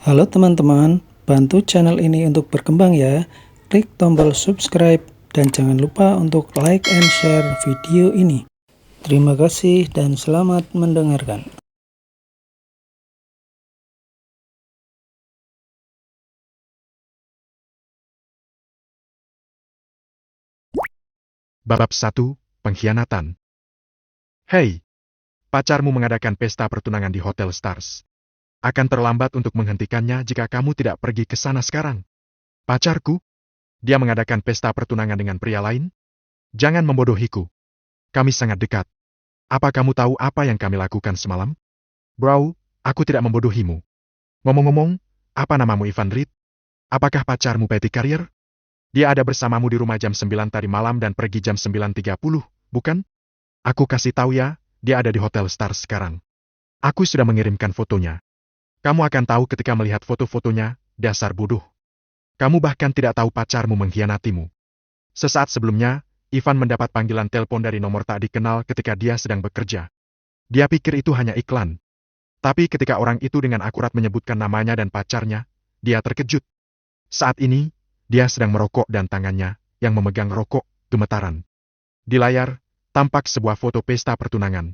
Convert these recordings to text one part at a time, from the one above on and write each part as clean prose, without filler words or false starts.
Halo teman-teman, bantu channel ini untuk berkembang ya. Klik tombol subscribe dan jangan lupa untuk like and share video ini. Terima kasih dan selamat mendengarkan. Bab 1, Pengkhianatan. Hei, pacarmu mengadakan pesta pertunangan di Hotel Stars. Akan terlambat untuk menghentikannya jika kamu tidak pergi ke sana sekarang. Pacarku? Dia mengadakan pesta pertunangan dengan pria lain? Jangan membodohiku. Kami sangat dekat. Apa kamu tahu apa yang kami lakukan semalam? Bro, aku tidak membodohimu. Ngomong-ngomong, apa namamu Ivan Reed? Apakah pacarmu Patty Carrier? Dia ada bersamamu di rumah jam 9 tadi malam dan pergi jam 9.30, bukan? Aku kasih tahu ya, dia ada di Hotel Stars sekarang. Aku sudah mengirimkan fotonya. Kamu akan tahu ketika melihat foto-fotonya, dasar bodoh. Kamu bahkan tidak tahu pacarmu mengkhianatimu. Sesaat sebelumnya, Ivan mendapat panggilan telepon dari nomor tak dikenal ketika dia sedang bekerja. Dia pikir itu hanya iklan. Tapi ketika orang itu dengan akurat menyebutkan namanya dan pacarnya, dia terkejut. Saat ini, dia sedang merokok dan tangannya, yang memegang rokok, gemetaran. Di layar, tampak sebuah foto pesta pertunangan.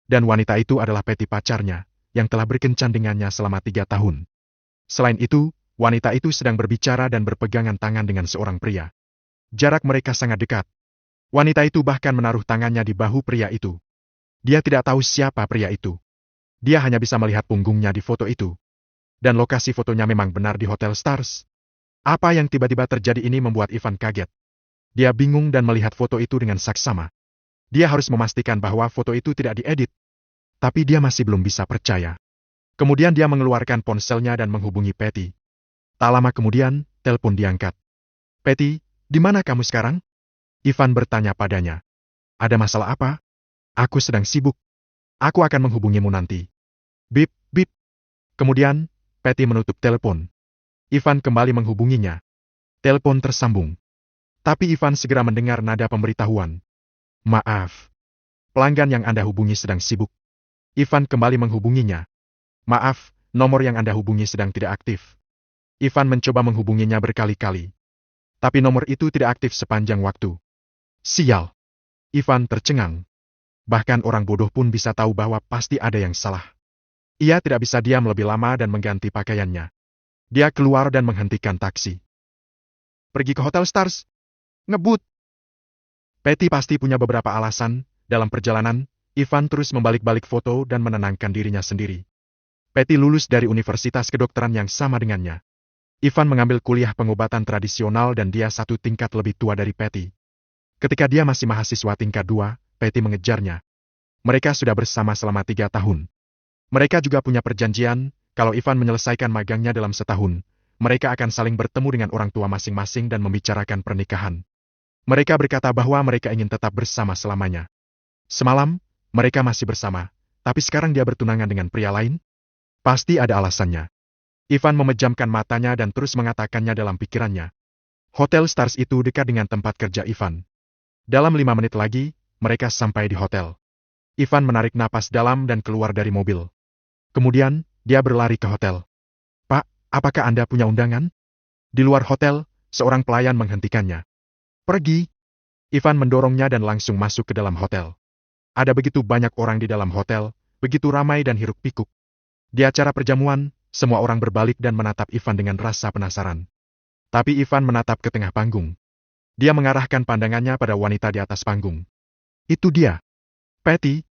Dan wanita itu adalah Patty pacarnya, yang telah berkencan dengannya selama 3 tahun. Selain itu, wanita itu sedang berbicara dan berpegangan tangan dengan seorang pria. Jarak mereka sangat dekat. Wanita itu bahkan menaruh tangannya di bahu pria itu. Dia tidak tahu siapa pria itu. Dia hanya bisa melihat punggungnya di foto itu. Dan lokasi fotonya memang benar di Hotel Stars. Apa yang tiba-tiba terjadi ini membuat Ivan kaget. Dia bingung dan melihat foto itu dengan saksama. Dia harus memastikan bahwa foto itu tidak diedit. Tapi dia masih belum bisa percaya. Kemudian dia mengeluarkan ponselnya dan menghubungi Patty. Tak lama kemudian, telepon diangkat. Patty, di mana kamu sekarang? Ivan bertanya padanya. Ada masalah apa? Aku sedang sibuk. Aku akan menghubungimu nanti. Bip, bip. Kemudian, Patty menutup telepon. Ivan kembali menghubunginya. Telepon tersambung. Tapi Ivan segera mendengar nada pemberitahuan. Maaf. Pelanggan yang Anda hubungi sedang sibuk. Ivan kembali menghubunginya. Maaf, nomor yang Anda hubungi sedang tidak aktif. Ivan mencoba menghubunginya berkali-kali. Tapi nomor itu tidak aktif sepanjang waktu. Sial. Ivan tercengang. Bahkan orang bodoh pun bisa tahu bahwa pasti ada yang salah. Ia tidak bisa diam lebih lama dan mengganti pakaiannya. Dia keluar dan menghentikan taksi. Pergi ke Hotel Stars? Ngebut. Patty pasti punya beberapa alasan. Dalam perjalanan, Ivan terus membalik-balik foto dan menenangkan dirinya sendiri. Patty lulus dari universitas kedokteran yang sama dengannya. Ivan mengambil kuliah pengobatan tradisional dan dia 1 tingkat lebih tua dari Patty. Ketika dia masih mahasiswa tingkat 2, Patty mengejarnya. Mereka sudah bersama selama 3 tahun. Mereka juga punya perjanjian, kalau Ivan menyelesaikan magangnya dalam setahun, mereka akan saling bertemu dengan orang tua masing-masing dan membicarakan pernikahan. Mereka berkata bahwa mereka ingin tetap bersama selamanya. Semalam, mereka masih bersama, tapi sekarang dia bertunangan dengan pria lain? Pasti ada alasannya. Ivan memejamkan matanya dan terus mengatakannya dalam pikirannya. Hotel Stars itu dekat dengan tempat kerja Ivan. Dalam 5 menit lagi, mereka sampai di hotel. Ivan menarik napas dalam dan keluar dari mobil. Kemudian, dia berlari ke hotel. Pak, apakah Anda punya undangan? Di luar hotel, seorang pelayan menghentikannya. Pergi. Ivan mendorongnya dan langsung masuk ke dalam hotel. Ada begitu banyak orang di dalam hotel, begitu ramai dan hiruk-pikuk. Di acara perjamuan, semua orang berbalik dan menatap Ivan dengan rasa penasaran. Tapi Ivan menatap ke tengah panggung. Dia mengarahkan pandangannya pada wanita di atas panggung. Itu dia. Patty.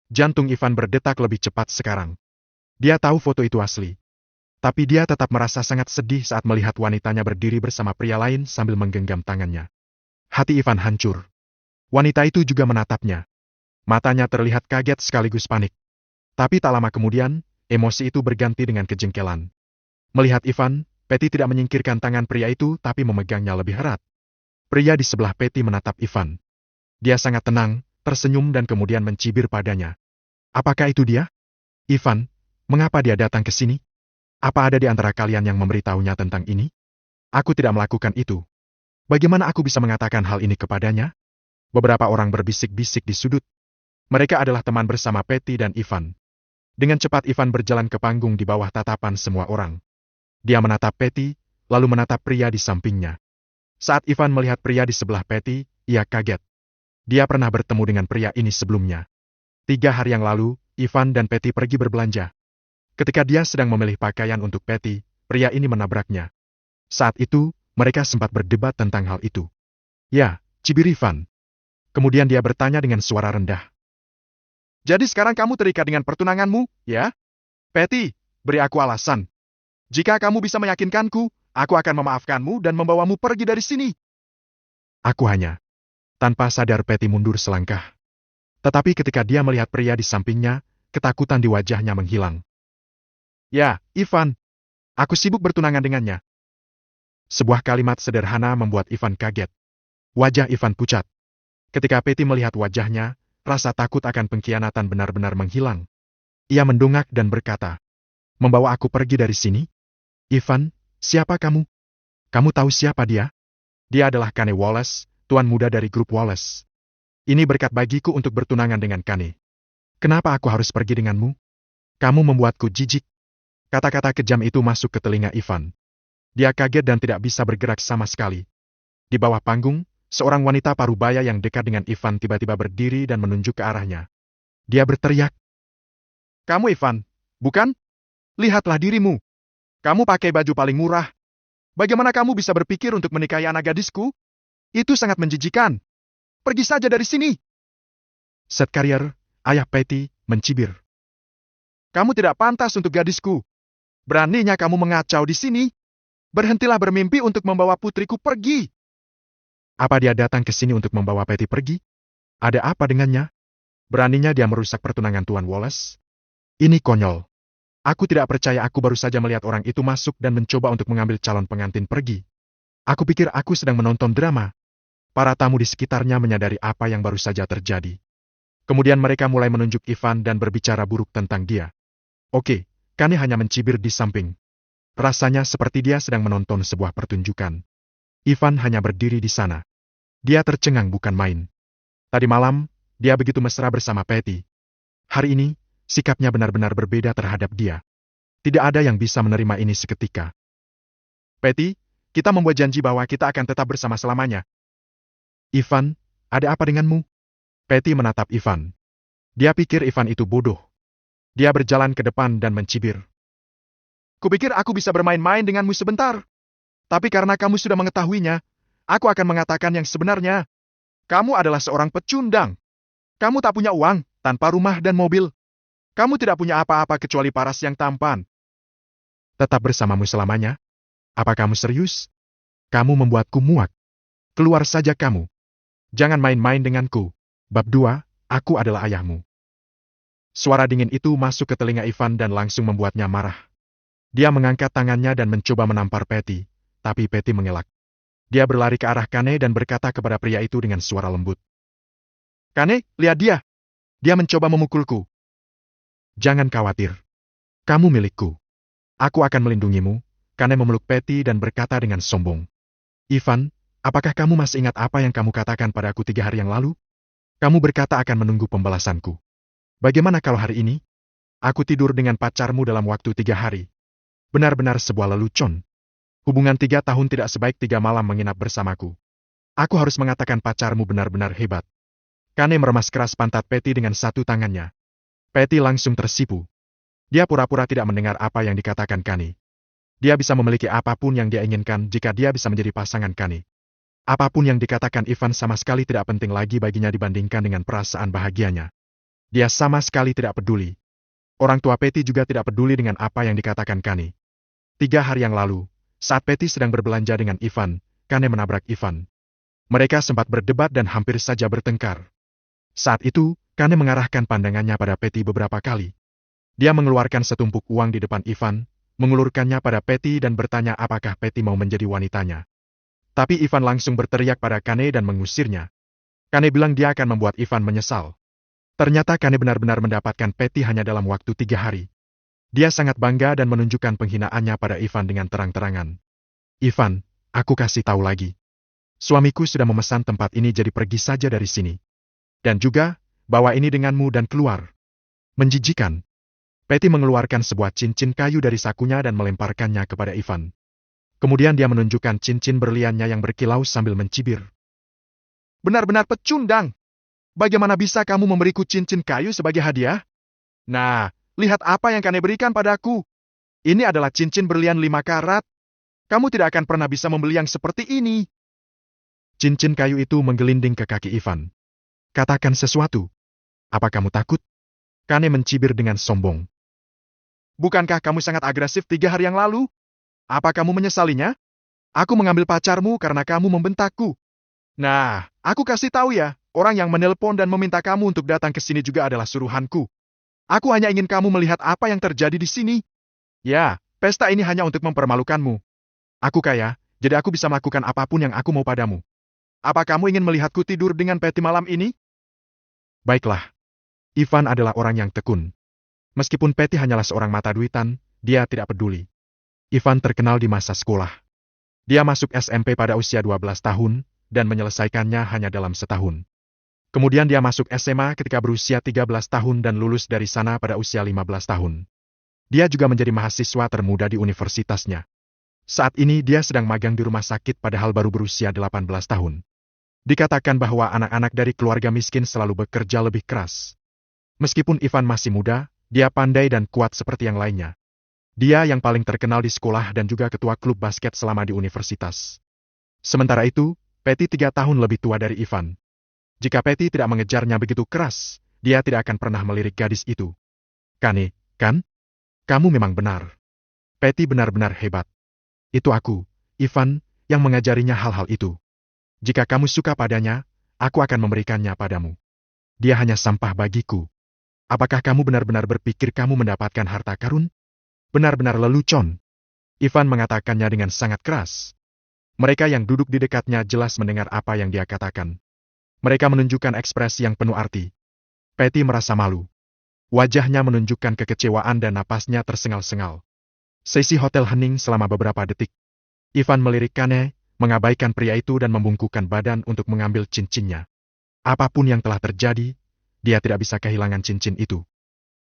Jantung Ivan berdetak lebih cepat sekarang. Dia tahu foto itu asli. Tapi dia tetap merasa sangat sedih saat melihat wanitanya berdiri bersama pria lain sambil menggenggam tangannya. Hati Ivan hancur. Wanita itu juga menatapnya. Matanya terlihat kaget sekaligus panik. Tapi tak lama kemudian, emosi itu berganti dengan kejengkelan. Melihat Ivan, Patty tidak menyingkirkan tangan pria itu tapi memegangnya lebih erat. Pria di sebelah Patty menatap Ivan. Dia sangat tenang, tersenyum dan kemudian mencibir padanya. Apakah itu dia? Ivan, mengapa dia datang ke sini? Apa ada di antara kalian yang memberitahunya tentang ini? Aku tidak melakukan itu. Bagaimana aku bisa mengatakan hal ini kepadanya? Beberapa orang berbisik-bisik di sudut. Mereka adalah teman bersama Patty dan Ivan. Dengan cepat Ivan berjalan ke panggung di bawah tatapan semua orang. Dia menatap Patty, lalu menatap pria di sampingnya. Saat Ivan melihat pria di sebelah Patty, ia kaget. Dia pernah bertemu dengan pria ini sebelumnya. 3 hari yang lalu, Ivan dan Patty pergi berbelanja. Ketika dia sedang memilih pakaian untuk Patty, pria ini menabraknya. Saat itu, mereka sempat berdebat tentang hal itu. Ya, cibir Ivan. Kemudian dia bertanya dengan suara rendah. Jadi sekarang kamu terikat dengan pertunanganmu, ya? Patty, beri aku alasan. Jika kamu bisa meyakinkanku, aku akan memaafkanmu dan membawamu pergi dari sini. Aku hanya. Tanpa sadar Patty mundur selangkah. Tetapi ketika dia melihat pria di sampingnya, ketakutan di wajahnya menghilang. Ya, Ivan. Aku sibuk bertunangan dengannya. Sebuah kalimat sederhana membuat Ivan kaget. Wajah Ivan pucat. Ketika Patty melihat wajahnya, rasa takut akan pengkhianatan benar-benar menghilang. Ia mendongak dan berkata, "Membawa aku pergi dari sini? Ivan, siapa kamu? Kamu tahu siapa dia?" Dia adalah Kane Wallace, tuan muda dari grup Wallace. Ini berkat bagiku untuk bertunangan dengan Kane. Kenapa aku harus pergi denganmu? Kamu membuatku jijik. Kata-kata kejam itu masuk ke telinga Ivan. Dia kaget dan tidak bisa bergerak sama sekali. Di bawah panggung, seorang wanita parubaya yang dekat dengan Ivan tiba-tiba berdiri dan menunjuk ke arahnya. Dia berteriak, "Kamu Ivan, bukan? Lihatlah dirimu. Kamu pakai baju paling murah. Bagaimana kamu bisa berpikir untuk menikahi anak gadisku? Itu sangat menjijikan. Pergi saja dari sini." Set Carrier, ayah Patty, mencibir. "Kamu tidak pantas untuk gadisku. Beraninya kamu mengacau di sini. Berhentilah bermimpi untuk membawa putriku pergi." Apa dia datang ke sini untuk membawa Patty pergi? Ada apa dengannya? Beraninya dia merusak pertunangan Tuan Wallace? Ini konyol. Aku tidak percaya aku baru saja melihat orang itu masuk dan mencoba untuk mengambil calon pengantin pergi. Aku pikir aku sedang menonton drama. Para tamu di sekitarnya menyadari apa yang baru saja terjadi. Kemudian mereka mulai menunjuk Ivan dan berbicara buruk tentang dia. Oke, Kane hanya mencibir di samping. Rasanya seperti dia sedang menonton sebuah pertunjukan. Ivan hanya berdiri di sana. Dia tercengang bukan main. Tadi malam, dia begitu mesra bersama Patty. Hari ini, sikapnya benar-benar berbeda terhadap dia. Tidak ada yang bisa menerima ini seketika. "Patty, kita membuat janji bahwa kita akan tetap bersama selamanya." "Ivan, ada apa denganmu?" Patty menatap Ivan. Dia pikir Ivan itu bodoh. Dia berjalan ke depan dan mencibir. "Kupikir aku bisa bermain-main denganmu sebentar. Tapi karena kamu sudah mengetahuinya, aku akan mengatakan yang sebenarnya. Kamu adalah seorang pecundang. Kamu tak punya uang, tanpa rumah dan mobil. Kamu tidak punya apa-apa kecuali paras yang tampan. Tetap bersamamu selamanya? Apa kamu serius? Kamu membuatku muak. Keluar saja kamu. Jangan main-main denganku. Bab 2, aku adalah ayahmu." Suara dingin itu masuk ke telinga Ivan dan langsung membuatnya marah. Dia mengangkat tangannya dan mencoba menampar Patty, tapi Patty mengelak. Dia berlari ke arah Kane dan berkata kepada pria itu dengan suara lembut. "Kane, lihat dia. Dia mencoba memukulku." "Jangan khawatir. Kamu milikku. Aku akan melindungimu." Kane memeluk Patty dan berkata dengan sombong. "Ivan, apakah kamu masih ingat apa yang kamu katakan padaku 3 hari yang lalu? Kamu berkata akan menunggu pembalasanku. Bagaimana kalau hari ini? Aku tidur dengan pacarmu dalam waktu 3 hari. Benar-benar sebuah lelucon. Hubungan 3 tahun tidak sebaik 3 malam menginap bersamaku. Aku harus mengatakan pacarmu benar-benar hebat." Kane meremas keras pantat Patty dengan satu tangannya. Patty langsung tersipu. Dia pura-pura tidak mendengar apa yang dikatakan Kane. Dia bisa memiliki apapun yang dia inginkan jika dia bisa menjadi pasangan Kane. Apapun yang dikatakan Ivan sama sekali tidak penting lagi baginya dibandingkan dengan perasaan bahagianya. Dia sama sekali tidak peduli. Orang tua Patty juga tidak peduli dengan apa yang dikatakan Kane. 3 hari yang lalu, saat Patty sedang berbelanja dengan Ivan, Kane menabrak Ivan. Mereka sempat berdebat dan hampir saja bertengkar. Saat itu, Kane mengarahkan pandangannya pada Patty beberapa kali. Dia mengeluarkan setumpuk uang di depan Ivan, mengulurkannya pada Patty dan bertanya apakah Patty mau menjadi wanitanya. Tapi Ivan langsung berteriak pada Kane dan mengusirnya. Kane bilang dia akan membuat Ivan menyesal. Ternyata Kane benar-benar mendapatkan Patty hanya dalam waktu 3 hari. Dia sangat bangga dan menunjukkan penghinaannya pada Ivan dengan terang-terangan. "Ivan, aku kasih tahu lagi. Suamiku sudah memesan tempat ini jadi pergi saja dari sini. Dan juga, bawa ini denganmu dan keluar." Menjijikan. Patty mengeluarkan sebuah cincin kayu dari sakunya dan melemparkannya kepada Ivan. Kemudian dia menunjukkan cincin berliannya yang berkilau sambil mencibir. Benar-benar pecundang. Bagaimana bisa kamu memberiku cincin kayu sebagai hadiah? Nah, lihat apa yang Kane berikan padaku. Ini adalah cincin berlian 5 karat. Kamu tidak akan pernah bisa membeli yang seperti ini. Cincin kayu itu menggelinding ke kaki Ivan. Katakan sesuatu. Apa kamu takut? Kane mencibir dengan sombong. Bukankah kamu sangat agresif 3 hari yang lalu? Apa kamu menyesalinya? Aku mengambil pacarmu karena kamu membentakku. Nah, aku kasih tahu ya, orang yang menelpon dan meminta kamu untuk datang ke sini juga adalah suruhanku. Aku hanya ingin kamu melihat apa yang terjadi di sini. Ya, pesta ini hanya untuk mempermalukanmu. Aku kaya, jadi aku bisa melakukan apapun yang aku mau padamu. Apa kamu ingin melihatku tidur dengan Patty malam ini? Baiklah. Ivan adalah orang yang tekun. Meskipun Patty hanyalah seorang mata duitan, dia tidak peduli. Ivan terkenal di masa sekolah. Dia masuk SMP pada usia 12 tahun, dan menyelesaikannya hanya dalam setahun. Kemudian dia masuk SMA ketika berusia 13 tahun dan lulus dari sana pada usia 15 tahun. Dia juga menjadi mahasiswa termuda di universitasnya. Saat ini dia sedang magang di rumah sakit padahal baru berusia 18 tahun. Dikatakan bahwa anak-anak dari keluarga miskin selalu bekerja lebih keras. Meskipun Ivan masih muda, dia pandai dan kuat seperti yang lainnya. Dia yang paling terkenal di sekolah dan juga ketua klub basket selama di universitas. Sementara itu, Patty 3 tahun lebih tua dari Ivan. Jika Patty tidak mengejarnya begitu keras, dia tidak akan pernah melirik gadis itu. Kane, kan? Kamu memang benar. Patty benar-benar hebat. Itu aku, Ivan, yang mengajarinya hal-hal itu. Jika kamu suka padanya, aku akan memberikannya padamu. Dia hanya sampah bagiku. Apakah kamu benar-benar berpikir kamu mendapatkan harta karun? Benar-benar lelucon. Ivan mengatakannya dengan sangat keras. Mereka yang duduk di dekatnya jelas mendengar apa yang dia katakan. Mereka menunjukkan ekspresi yang penuh arti. Patty merasa malu. Wajahnya menunjukkan kekecewaan dan napasnya tersengal-sengal. Sesi hotel hening selama beberapa detik. Ivan melirik Kane, mengabaikan pria itu dan membungkukkan badan untuk mengambil cincinnya. Apapun yang telah terjadi, dia tidak bisa kehilangan cincin itu.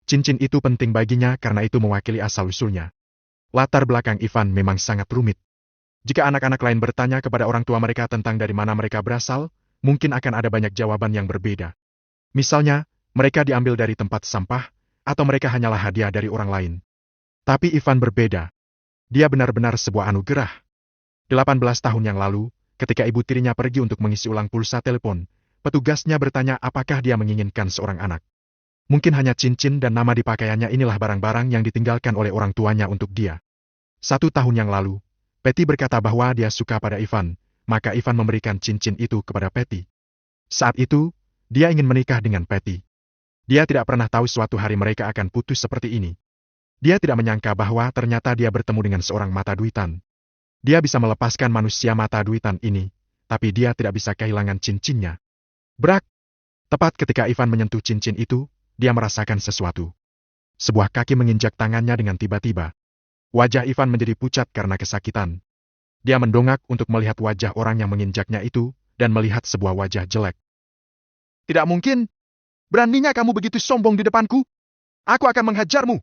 Cincin itu penting baginya karena itu mewakili asal-usulnya. Latar belakang Ivan memang sangat rumit. Jika anak-anak lain bertanya kepada orang tua mereka tentang dari mana mereka berasal, mungkin akan ada banyak jawaban yang berbeda. Misalnya, mereka diambil dari tempat sampah, atau mereka hanyalah hadiah dari orang lain. Tapi Ivan berbeda. Dia benar-benar sebuah anugerah. 18 tahun yang lalu, ketika ibu tirinya pergi untuk mengisi ulang pulsa telepon, petugasnya bertanya apakah dia menginginkan seorang anak. Mungkin hanya cincin dan nama di pakaiannya inilah barang-barang yang ditinggalkan oleh orang tuanya untuk dia. 1 tahun yang lalu, Patty berkata bahwa dia suka pada Ivan, maka Ivan memberikan cincin itu kepada Patty. Saat itu, dia ingin menikah dengan Patty. Dia tidak pernah tahu suatu hari mereka akan putus seperti ini. Dia tidak menyangka bahwa ternyata dia bertemu dengan seorang mata duitan. Dia bisa melepaskan manusia mata duitan ini, tapi dia tidak bisa kehilangan cincinnya. Brak! Tepat ketika Ivan menyentuh cincin itu, dia merasakan sesuatu. Sebuah kaki menginjak tangannya dengan tiba-tiba. Wajah Ivan menjadi pucat karena kesakitan. Dia mendongak untuk melihat wajah orang yang menginjaknya itu, dan melihat sebuah wajah jelek. Tidak mungkin! Beraninya kamu begitu sombong di depanku? Aku akan menghajarmu!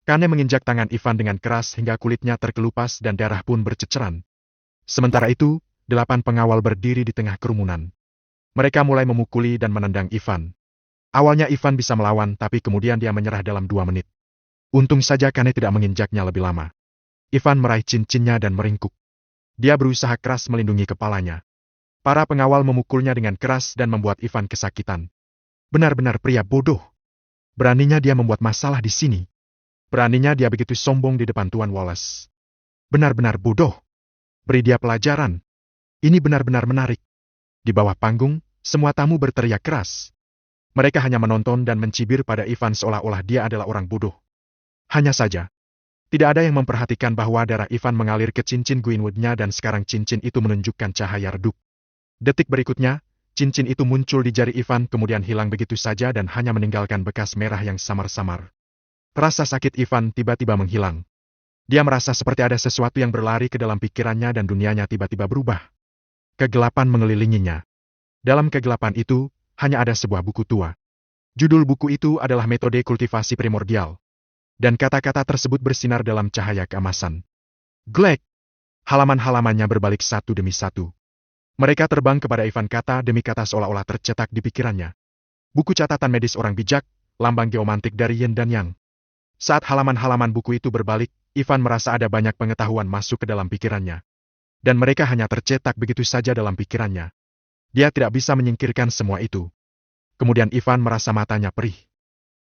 Kane menginjak tangan Ivan dengan keras hingga kulitnya terkelupas dan darah pun berceceran. Sementara itu, 8 pengawal berdiri di tengah kerumunan. Mereka mulai memukuli dan menendang Ivan. Awalnya Ivan bisa melawan, tapi kemudian dia menyerah dalam 2 menit. Untung saja Kane tidak menginjaknya lebih lama. Ivan meraih cincinnya dan meringkuk. Dia berusaha keras melindungi kepalanya. Para pengawal memukulnya dengan keras dan membuat Ivan kesakitan. Benar-benar pria bodoh. Beraninya dia membuat masalah di sini. Beraninya dia begitu sombong di depan Tuan Wallace. Benar-benar bodoh. Beri dia pelajaran. Ini benar-benar menarik. Di bawah panggung, semua tamu berteriak keras. Mereka hanya menonton dan mencibir pada Ivan seolah-olah dia adalah orang bodoh. Hanya saja, tidak ada yang memperhatikan bahwa darah Ivan mengalir ke cincin Gwynwood-nya dan sekarang cincin itu menunjukkan cahaya redup. Detik berikutnya, cincin itu muncul di jari Ivan kemudian hilang begitu saja dan hanya meninggalkan bekas merah yang samar-samar. Rasa sakit Ivan tiba-tiba menghilang. Dia merasa seperti ada sesuatu yang berlari ke dalam pikirannya dan dunianya tiba-tiba berubah. Kegelapan mengelilinginya. Dalam kegelapan itu, hanya ada sebuah buku tua. Judul buku itu adalah Metode Kultivasi Primordial, Dan kata-kata tersebut bersinar dalam cahaya keemasan. Glek! Halaman-halamannya berbalik satu demi satu. Mereka terbang kepada Ivan kata demi kata seolah-olah tercetak di pikirannya. Buku catatan medis orang bijak, lambang geomantik dari Yin dan Yang. Saat halaman-halaman buku itu berbalik, Ivan merasa ada banyak pengetahuan masuk ke dalam pikirannya. Dan mereka hanya tercetak begitu saja dalam pikirannya. Dia tidak bisa menyingkirkan semua itu. Kemudian Ivan merasa matanya perih.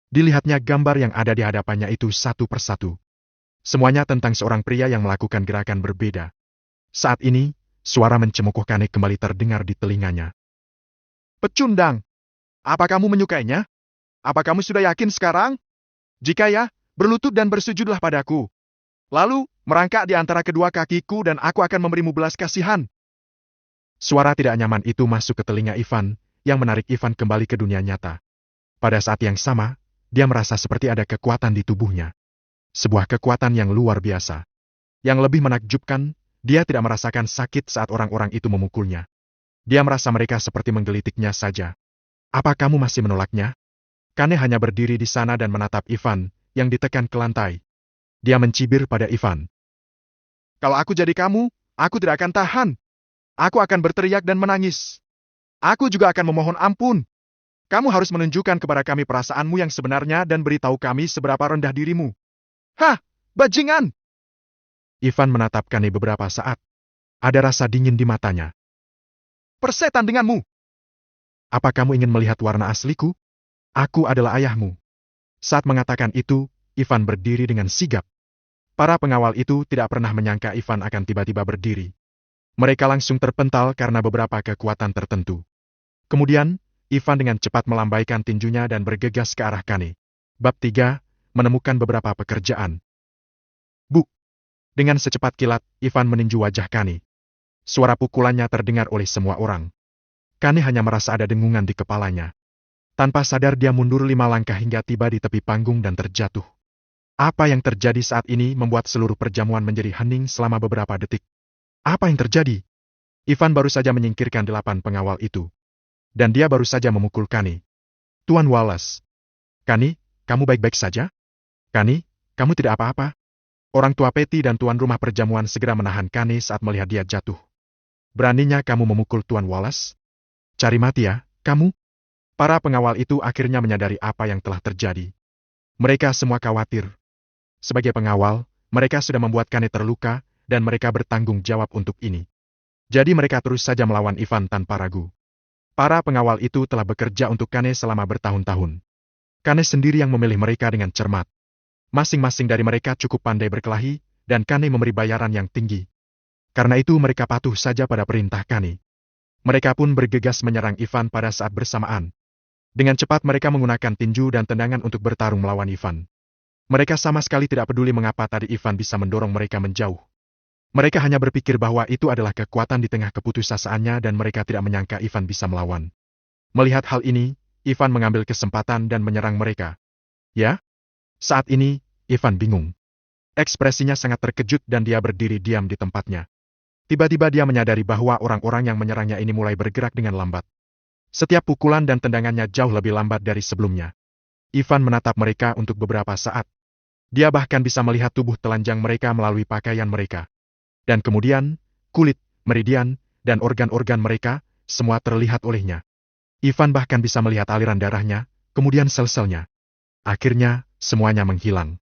Dilihatnya gambar yang ada di hadapannya itu satu persatu. Semuanya tentang seorang pria yang melakukan gerakan berbeda. Saat ini, suara mencemukuhkannya kembali terdengar di telinganya. Pecundang! Apa kamu menyukainya? Apa kamu sudah yakin sekarang? Jika ya, berlutut dan bersujudlah padaku. Lalu, merangkak di antara kedua kakiku dan aku akan memberimu belas kasihan. Suara tidak nyaman itu masuk ke telinga Ivan, yang menarik Ivan kembali ke dunia nyata. Pada saat yang sama, dia merasa seperti ada kekuatan di tubuhnya. Sebuah kekuatan yang luar biasa. Yang lebih menakjubkan, dia tidak merasakan sakit saat orang-orang itu memukulnya. Dia merasa mereka seperti menggelitiknya saja. Apa kamu masih menolaknya? Kane hanya berdiri di sana dan menatap Ivan, yang ditekan ke lantai. Dia mencibir pada Ivan. Kalau aku jadi kamu, aku tidak akan tahan. Aku akan berteriak dan menangis. Aku juga akan memohon ampun. Kamu harus menunjukkan kepada kami perasaanmu yang sebenarnya dan beritahu kami seberapa rendah dirimu. Hah, bajingan! Ivan menatap Kane beberapa saat. Ada rasa dingin di matanya. Persetan denganmu! Apa kamu ingin melihat warna asliku? Aku adalah ayahmu. Saat mengatakan itu, Ivan berdiri dengan sigap. Para pengawal itu tidak pernah menyangka Ivan akan tiba-tiba berdiri. Mereka langsung terpental karena beberapa kekuatan tertentu. Kemudian, Ivan dengan cepat melambaikan tinjunya dan bergegas ke arah Kane. Bab 3, menemukan beberapa pekerjaan. Bu! Dengan secepat kilat, Ivan meninju wajah Kane. Suara pukulannya terdengar oleh semua orang. Kane hanya merasa ada dengungan di kepalanya. Tanpa sadar dia mundur 5 langkah hingga tiba di tepi panggung dan terjatuh. Apa yang terjadi saat ini membuat seluruh perjamuan menjadi hening selama beberapa detik. Apa yang terjadi? Ivan baru saja menyingkirkan 8 pengawal itu. Dan dia baru saja memukul Kane. Tuan Wallace. Kane, kamu baik-baik saja? Kane, kamu tidak apa-apa? Orang tua Patty dan tuan rumah perjamuan segera menahan Kane saat melihat dia jatuh. Beraninya kamu memukul Tuan Wallace? Cari mati ya, kamu? Para pengawal itu akhirnya menyadari apa yang telah terjadi. Mereka semua khawatir. Sebagai pengawal, mereka sudah membuat Kane terluka, dan mereka bertanggung jawab untuk ini. Jadi mereka terus saja melawan Ivan tanpa ragu. Para pengawal itu telah bekerja untuk Kane selama bertahun-tahun. Kane sendiri yang memilih mereka dengan cermat. Masing-masing dari mereka cukup pandai berkelahi, dan Kane memberi bayaran yang tinggi. Karena itu mereka patuh saja pada perintah Kane. Mereka pun bergegas menyerang Ivan pada saat bersamaan. Dengan cepat mereka menggunakan tinju dan tendangan untuk bertarung melawan Ivan. Mereka sama sekali tidak peduli mengapa tadi Ivan bisa mendorong mereka menjauh. Mereka hanya berpikir bahwa itu adalah kekuatan di tengah keputusasaannya dan mereka tidak menyangka Ivan bisa melawan. Melihat hal ini, Ivan mengambil kesempatan dan menyerang mereka. Ya? Saat ini, Ivan bingung. Ekspresinya sangat terkejut dan dia berdiri diam di tempatnya. Tiba-tiba dia menyadari bahwa orang-orang yang menyerangnya ini mulai bergerak dengan lambat. Setiap pukulan dan tendangannya jauh lebih lambat dari sebelumnya. Ivan menatap mereka untuk beberapa saat. Dia bahkan bisa melihat tubuh telanjang mereka melalui pakaian mereka. Dan kemudian, kulit, meridian, dan organ-organ mereka, semua terlihat olehnya. Ivan bahkan bisa melihat aliran darahnya, kemudian sel-selnya. Akhirnya, semuanya menghilang.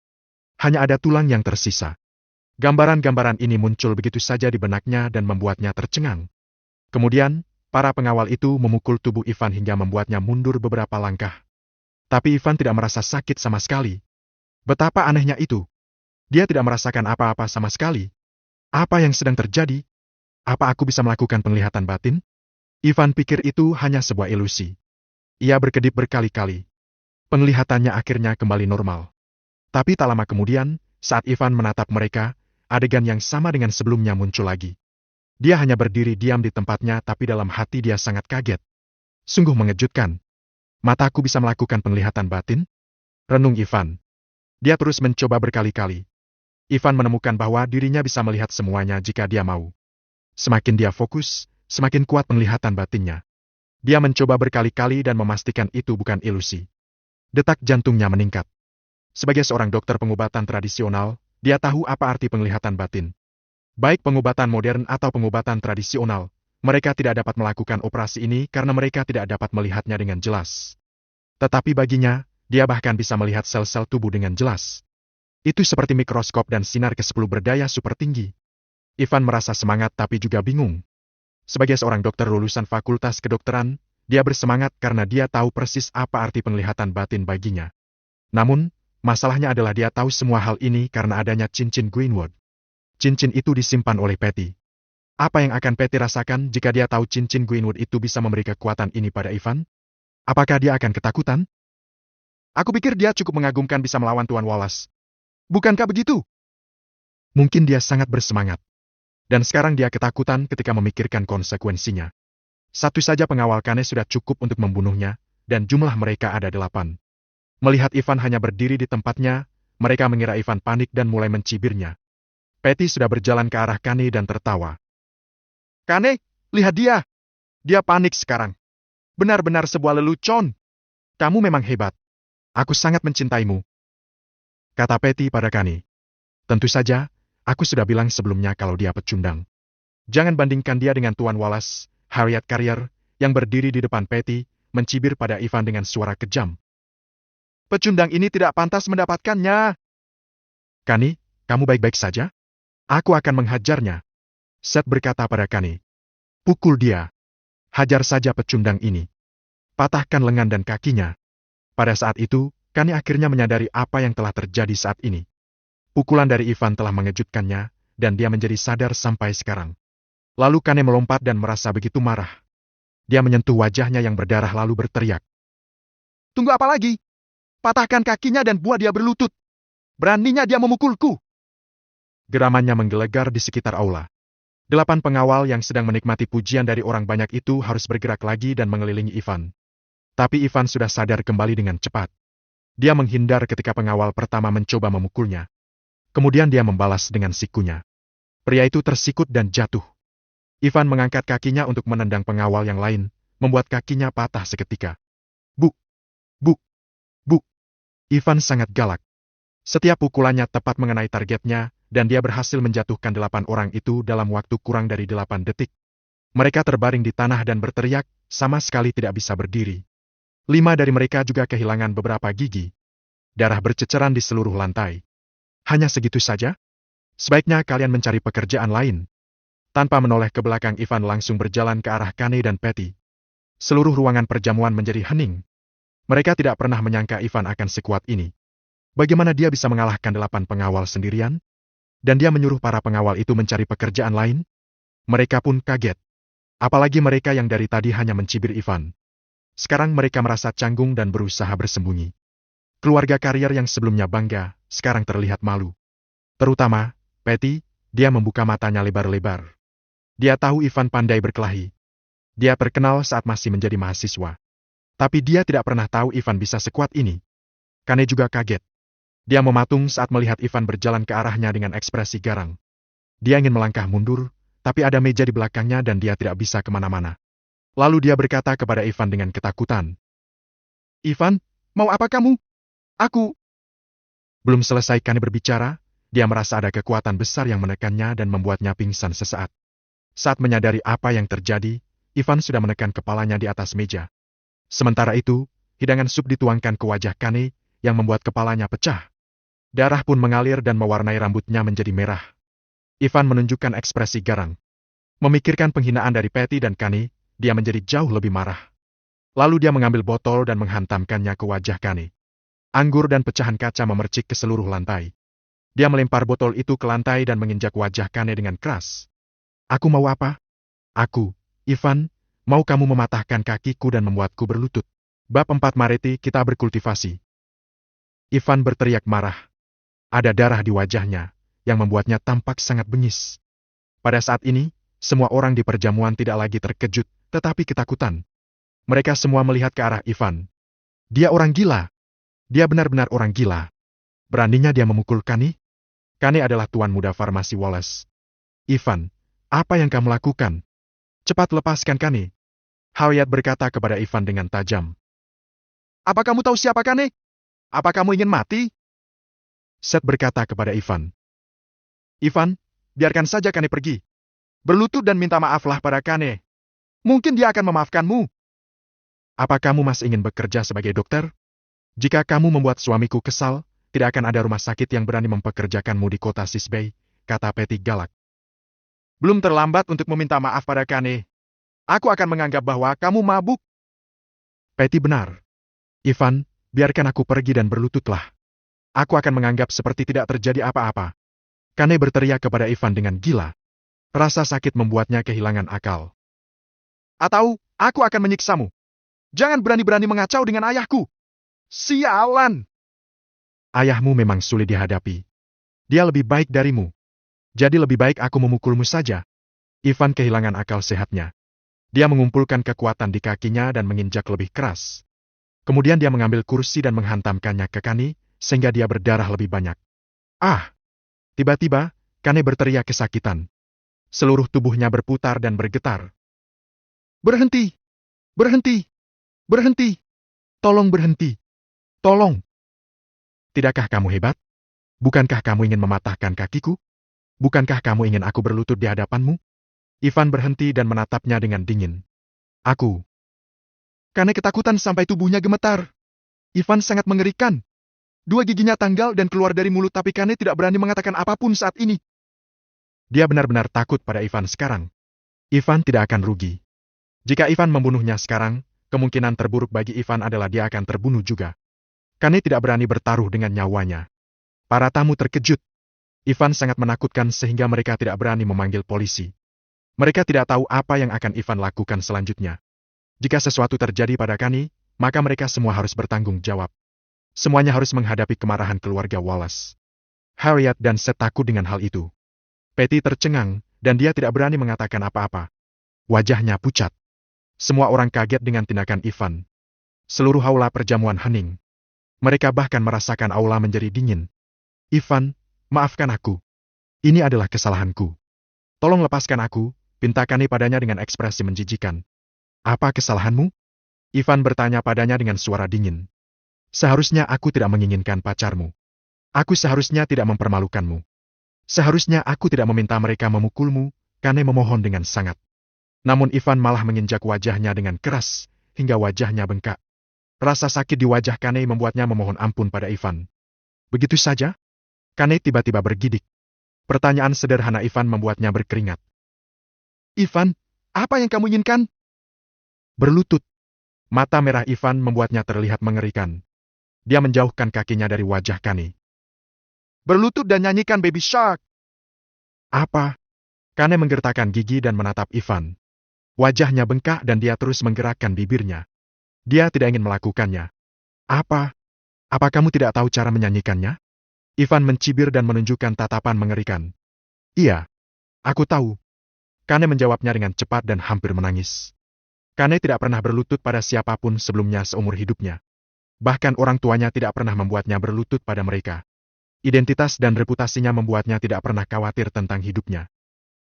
Hanya ada tulang yang tersisa. Gambaran-gambaran ini muncul begitu saja di benaknya dan membuatnya tercengang. Kemudian, para pengawal itu memukul tubuh Ivan hingga membuatnya mundur beberapa langkah. Tapi Ivan tidak merasa sakit sama sekali. Betapa anehnya itu. Dia tidak merasakan apa-apa sama sekali. Apa yang sedang terjadi? Apa aku bisa melakukan penglihatan batin? Ivan pikir itu hanya sebuah ilusi. Ia berkedip berkali-kali. Penglihatannya akhirnya kembali normal. Tapi tak lama kemudian, saat Ivan menatap mereka, adegan yang sama dengan sebelumnya muncul lagi. Dia hanya berdiri diam di tempatnya tapi dalam hati dia sangat kaget. Sungguh mengejutkan. Mataku bisa melakukan penglihatan batin? Renung Ivan. Dia terus mencoba berkali-kali. Ivan menemukan bahwa dirinya bisa melihat semuanya jika dia mau. Semakin dia fokus, semakin kuat penglihatan batinnya. Dia mencoba berkali-kali dan memastikan itu bukan ilusi. Detak jantungnya meningkat. Sebagai seorang dokter pengobatan tradisional, dia tahu apa arti penglihatan batin. Baik pengobatan modern atau pengobatan tradisional, mereka tidak dapat melakukan operasi ini karena mereka tidak dapat melihatnya dengan jelas. Tetapi baginya, dia bahkan bisa melihat sel-sel tubuh dengan jelas. Itu seperti mikroskop dan sinar ke-10 berdaya super tinggi. Ivan merasa semangat tapi juga bingung. Sebagai seorang dokter lulusan fakultas kedokteran, dia bersemangat karena dia tahu persis apa arti penglihatan batin baginya. Namun, masalahnya adalah dia tahu semua hal ini karena adanya cincin Greenwood. Cincin itu disimpan oleh Patty. Apa yang akan Patty rasakan jika dia tahu cincin Greenwood itu bisa memberi kekuatan ini pada Ivan? Apakah dia akan ketakutan? Aku pikir dia cukup mengagumkan bisa melawan Tuan Wallace. Bukankah begitu? Mungkin dia sangat bersemangat. Dan sekarang dia ketakutan ketika memikirkan konsekuensinya. Satu saja pengawal Kane sudah cukup untuk membunuhnya, dan jumlah mereka ada 8. Melihat Ivan hanya berdiri di tempatnya, mereka mengira Ivan panik dan mulai mencibirnya. Patty sudah berjalan ke arah Kane dan tertawa. Kane, lihat dia! Dia panik sekarang. Benar-benar sebuah lelucon. Kamu memang hebat. Aku sangat mencintaimu. Kata Patty pada Kane. Tentu saja, aku sudah bilang sebelumnya kalau dia pecundang. Jangan bandingkan dia dengan Tuan Wallace, Harriet Carrier, yang berdiri di depan Patty, mencibir pada Ivan dengan suara kejam. Pecundang ini tidak pantas mendapatkannya. Kane, kamu baik-baik saja? Aku akan menghajarnya. Seth berkata pada Kane. Pukul dia. Hajar saja pecundang ini. Patahkan lengan dan kakinya. Pada saat itu, Kane akhirnya menyadari apa yang telah terjadi saat ini. Pukulan dari Ivan telah mengejutkannya, dan dia menjadi sadar sampai sekarang. Lalu Kane melompat dan merasa begitu marah. Dia menyentuh wajahnya yang berdarah lalu berteriak. Tunggu apa lagi? Patahkan kakinya dan buat dia berlutut. Beraninya dia memukulku. Geramannya menggelegar di sekitar aula. 8 pengawal yang sedang menikmati pujian dari orang banyak itu harus bergerak lagi dan mengelilingi Ivan. Tapi Ivan sudah sadar kembali dengan cepat. Dia menghindar ketika pengawal pertama mencoba memukulnya. Kemudian dia membalas dengan sikunya. Pria itu tersikut dan jatuh. Ivan mengangkat kakinya untuk menendang pengawal yang lain, membuat kakinya patah seketika. Buk! Buk! Buk! Ivan sangat galak. Setiap pukulannya tepat mengenai targetnya, dan dia berhasil menjatuhkan 8 orang itu dalam waktu kurang dari 8 detik. Mereka terbaring di tanah dan berteriak, sama sekali tidak bisa berdiri. 5 dari mereka juga kehilangan beberapa gigi. Darah berceceran di seluruh lantai. Hanya segitu saja? Sebaiknya kalian mencari pekerjaan lain. Tanpa menoleh ke belakang, Ivan langsung berjalan ke arah Kane dan Patty. Seluruh ruangan perjamuan menjadi hening. Mereka tidak pernah menyangka Ivan akan sekuat ini. Bagaimana dia bisa mengalahkan 8 pengawal sendirian? Dan dia menyuruh para pengawal itu mencari pekerjaan lain? Mereka pun kaget. Apalagi mereka yang dari tadi hanya mencibir Ivan. Sekarang mereka merasa canggung dan berusaha bersembunyi. Keluarga Carrier yang sebelumnya bangga, sekarang terlihat malu. Terutama, Patty, dia membuka matanya lebar-lebar. Dia tahu Ivan pandai berkelahi. Dia terkenal saat masih menjadi mahasiswa. Tapi dia tidak pernah tahu Ivan bisa sekuat ini. Kane juga kaget. Dia mematung saat melihat Ivan berjalan ke arahnya dengan ekspresi garang. Dia ingin melangkah mundur, tapi ada meja di belakangnya dan dia tidak bisa kemana-mana. Lalu dia berkata kepada Ivan dengan ketakutan. Ivan, mau apa kamu? Aku. Belum selesai Kane berbicara, dia merasa ada kekuatan besar yang menekannya dan membuatnya pingsan sesaat. Saat menyadari apa yang terjadi, Ivan sudah menekan kepalanya di atas meja. Sementara itu, hidangan sup dituangkan ke wajah Kane, yang membuat kepalanya pecah. Darah pun mengalir dan mewarnai rambutnya menjadi merah. Ivan menunjukkan ekspresi garang. Memikirkan penghinaan dari Patty dan Kane, dia menjadi jauh lebih marah. Lalu dia mengambil botol dan menghantamkannya ke wajah Kane. Anggur dan pecahan kaca memercik ke seluruh lantai. Dia melempar botol itu ke lantai dan menginjak wajah Kane dengan keras. Aku mau apa? Aku, Ivan, mau kamu mematahkan kakiku dan membuatku berlutut. Bab 4 Mareti kita berkultivasi. Ivan berteriak marah. Ada darah di wajahnya, yang membuatnya tampak sangat bengis. Pada saat ini, semua orang di perjamuan tidak lagi terkejut, tetapi ketakutan. Mereka semua melihat ke arah Ivan. Dia orang gila. Dia benar-benar orang gila. Beraninya dia memukul Kane? Kane adalah tuan muda farmasi Wallace. Ivan, apa yang kamu lakukan? Cepat lepaskan Kane. Harriet berkata kepada Ivan dengan tajam. Apa kamu tahu siapa Kane? Apa kamu ingin mati? Seth berkata kepada Ivan. Ivan, biarkan saja Kane pergi. Berlutut dan minta maaflah pada Kane. Mungkin dia akan memaafkanmu. Apa kamu masih ingin bekerja sebagai dokter? Jika kamu membuat suamiku kesal, tidak akan ada rumah sakit yang berani mempekerjakanmu di kota Sisbey, kata Patty galak. Belum terlambat untuk meminta maaf pada Kane. Aku akan menganggap bahwa kamu mabuk. Patty benar. Ivan, biarkan aku pergi dan berlututlah. Aku akan menganggap seperti tidak terjadi apa-apa. Kane berteriak kepada Ivan dengan gila. Rasa sakit membuatnya kehilangan akal. Atau, aku akan menyiksamu. Jangan berani-berani mengacau dengan ayahku. Sialan! Ayahmu memang sulit dihadapi. Dia lebih baik darimu. Jadi lebih baik aku memukulmu saja. Ivan kehilangan akal sehatnya. Dia mengumpulkan kekuatan di kakinya dan menginjak lebih keras. Kemudian dia mengambil kursi dan menghantamkannya ke Kane, sehingga dia berdarah lebih banyak. Ah! Tiba-tiba, Kane berteriak kesakitan. Seluruh tubuhnya berputar dan bergetar. Berhenti! Berhenti! Berhenti! Tolong berhenti! Tolong! Tidakkah kamu hebat? Bukankah kamu ingin mematahkan kakiku? Bukankah kamu ingin aku berlutut di hadapanmu? Ivan berhenti dan menatapnya dengan dingin. Aku. Kane ketakutan sampai tubuhnya gemetar. Ivan sangat mengerikan. Dua giginya tanggal dan keluar dari mulut, tapi Kane tidak berani mengatakan apapun saat ini. Dia benar-benar takut pada Ivan sekarang. Ivan tidak akan rugi. Jika Ivan membunuhnya sekarang, kemungkinan terburuk bagi Ivan adalah dia akan terbunuh juga. Kane tidak berani bertaruh dengan nyawanya. Para tamu terkejut. Ivan sangat menakutkan sehingga mereka tidak berani memanggil polisi. Mereka tidak tahu apa yang akan Ivan lakukan selanjutnya. Jika sesuatu terjadi pada Kane, maka mereka semua harus bertanggung jawab. Semuanya harus menghadapi kemarahan keluarga Wallace. Harriet dan Seth takut dengan hal itu. Patty tercengang, dan dia tidak berani mengatakan apa-apa. Wajahnya pucat. Semua orang kaget dengan tindakan Ivan. Seluruh aula perjamuan hening. Mereka bahkan merasakan aula menjadi dingin. Ivan, maafkan aku. Ini adalah kesalahanku. Tolong lepaskan aku, pinta Kane padanya dengan ekspresi menjijikan. Apa kesalahanmu? Ivan bertanya padanya dengan suara dingin. Seharusnya aku tidak menginginkan pacarmu. Aku seharusnya tidak mempermalukanmu. Seharusnya aku tidak meminta mereka memukulmu, Kane memohon dengan sangat. Namun Ivan malah menginjak wajahnya dengan keras, hingga wajahnya bengkak. Rasa sakit di wajah Kane membuatnya memohon ampun pada Ivan. Begitu saja? Kane tiba-tiba bergidik. Pertanyaan sederhana Ivan membuatnya berkeringat. Ivan, apa yang kamu inginkan? Berlutut. Mata merah Ivan membuatnya terlihat mengerikan. Dia menjauhkan kakinya dari wajah Kane. Berlutut dan nyanyikan Baby Shark. Apa? Kane menggertakkan gigi dan menatap Ivan. Wajahnya bengkak dan dia terus menggerakkan bibirnya. Dia tidak ingin melakukannya. Apa? Apa kamu tidak tahu cara menyanyikannya? Ivan mencibir dan menunjukkan tatapan mengerikan. Iya, aku tahu. Kane menjawabnya dengan cepat dan hampir menangis. Kane tidak pernah berlutut pada siapapun sebelumnya seumur hidupnya. Bahkan orang tuanya tidak pernah membuatnya berlutut pada mereka. Identitas dan reputasinya membuatnya tidak pernah khawatir tentang hidupnya.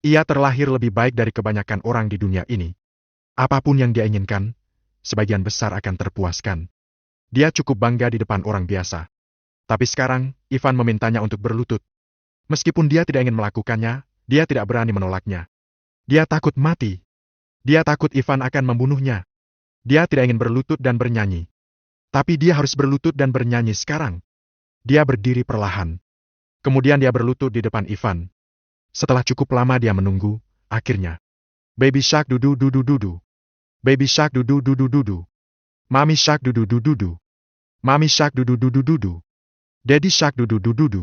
Ia terlahir lebih baik dari kebanyakan orang di dunia ini. Apapun yang dia inginkan, sebagian besar akan terpuaskan. Dia cukup bangga di depan orang biasa. Tapi sekarang, Ivan memintanya untuk berlutut. Meskipun dia tidak ingin melakukannya, dia tidak berani menolaknya. Dia takut mati. Dia takut Ivan akan membunuhnya. Dia tidak ingin berlutut dan bernyanyi. Tapi dia harus berlutut dan bernyanyi sekarang. Dia berdiri perlahan. Kemudian dia berlutut di depan Ivan. Setelah cukup lama dia menunggu, akhirnya. Baby Shark dudu dudu dudu. Baby Shark dudu dudu dudu. Mommy Shark dudu dudu dudu. Mommy Shark dudu dudu dudu. Daddy Shark dudu dudu dudu.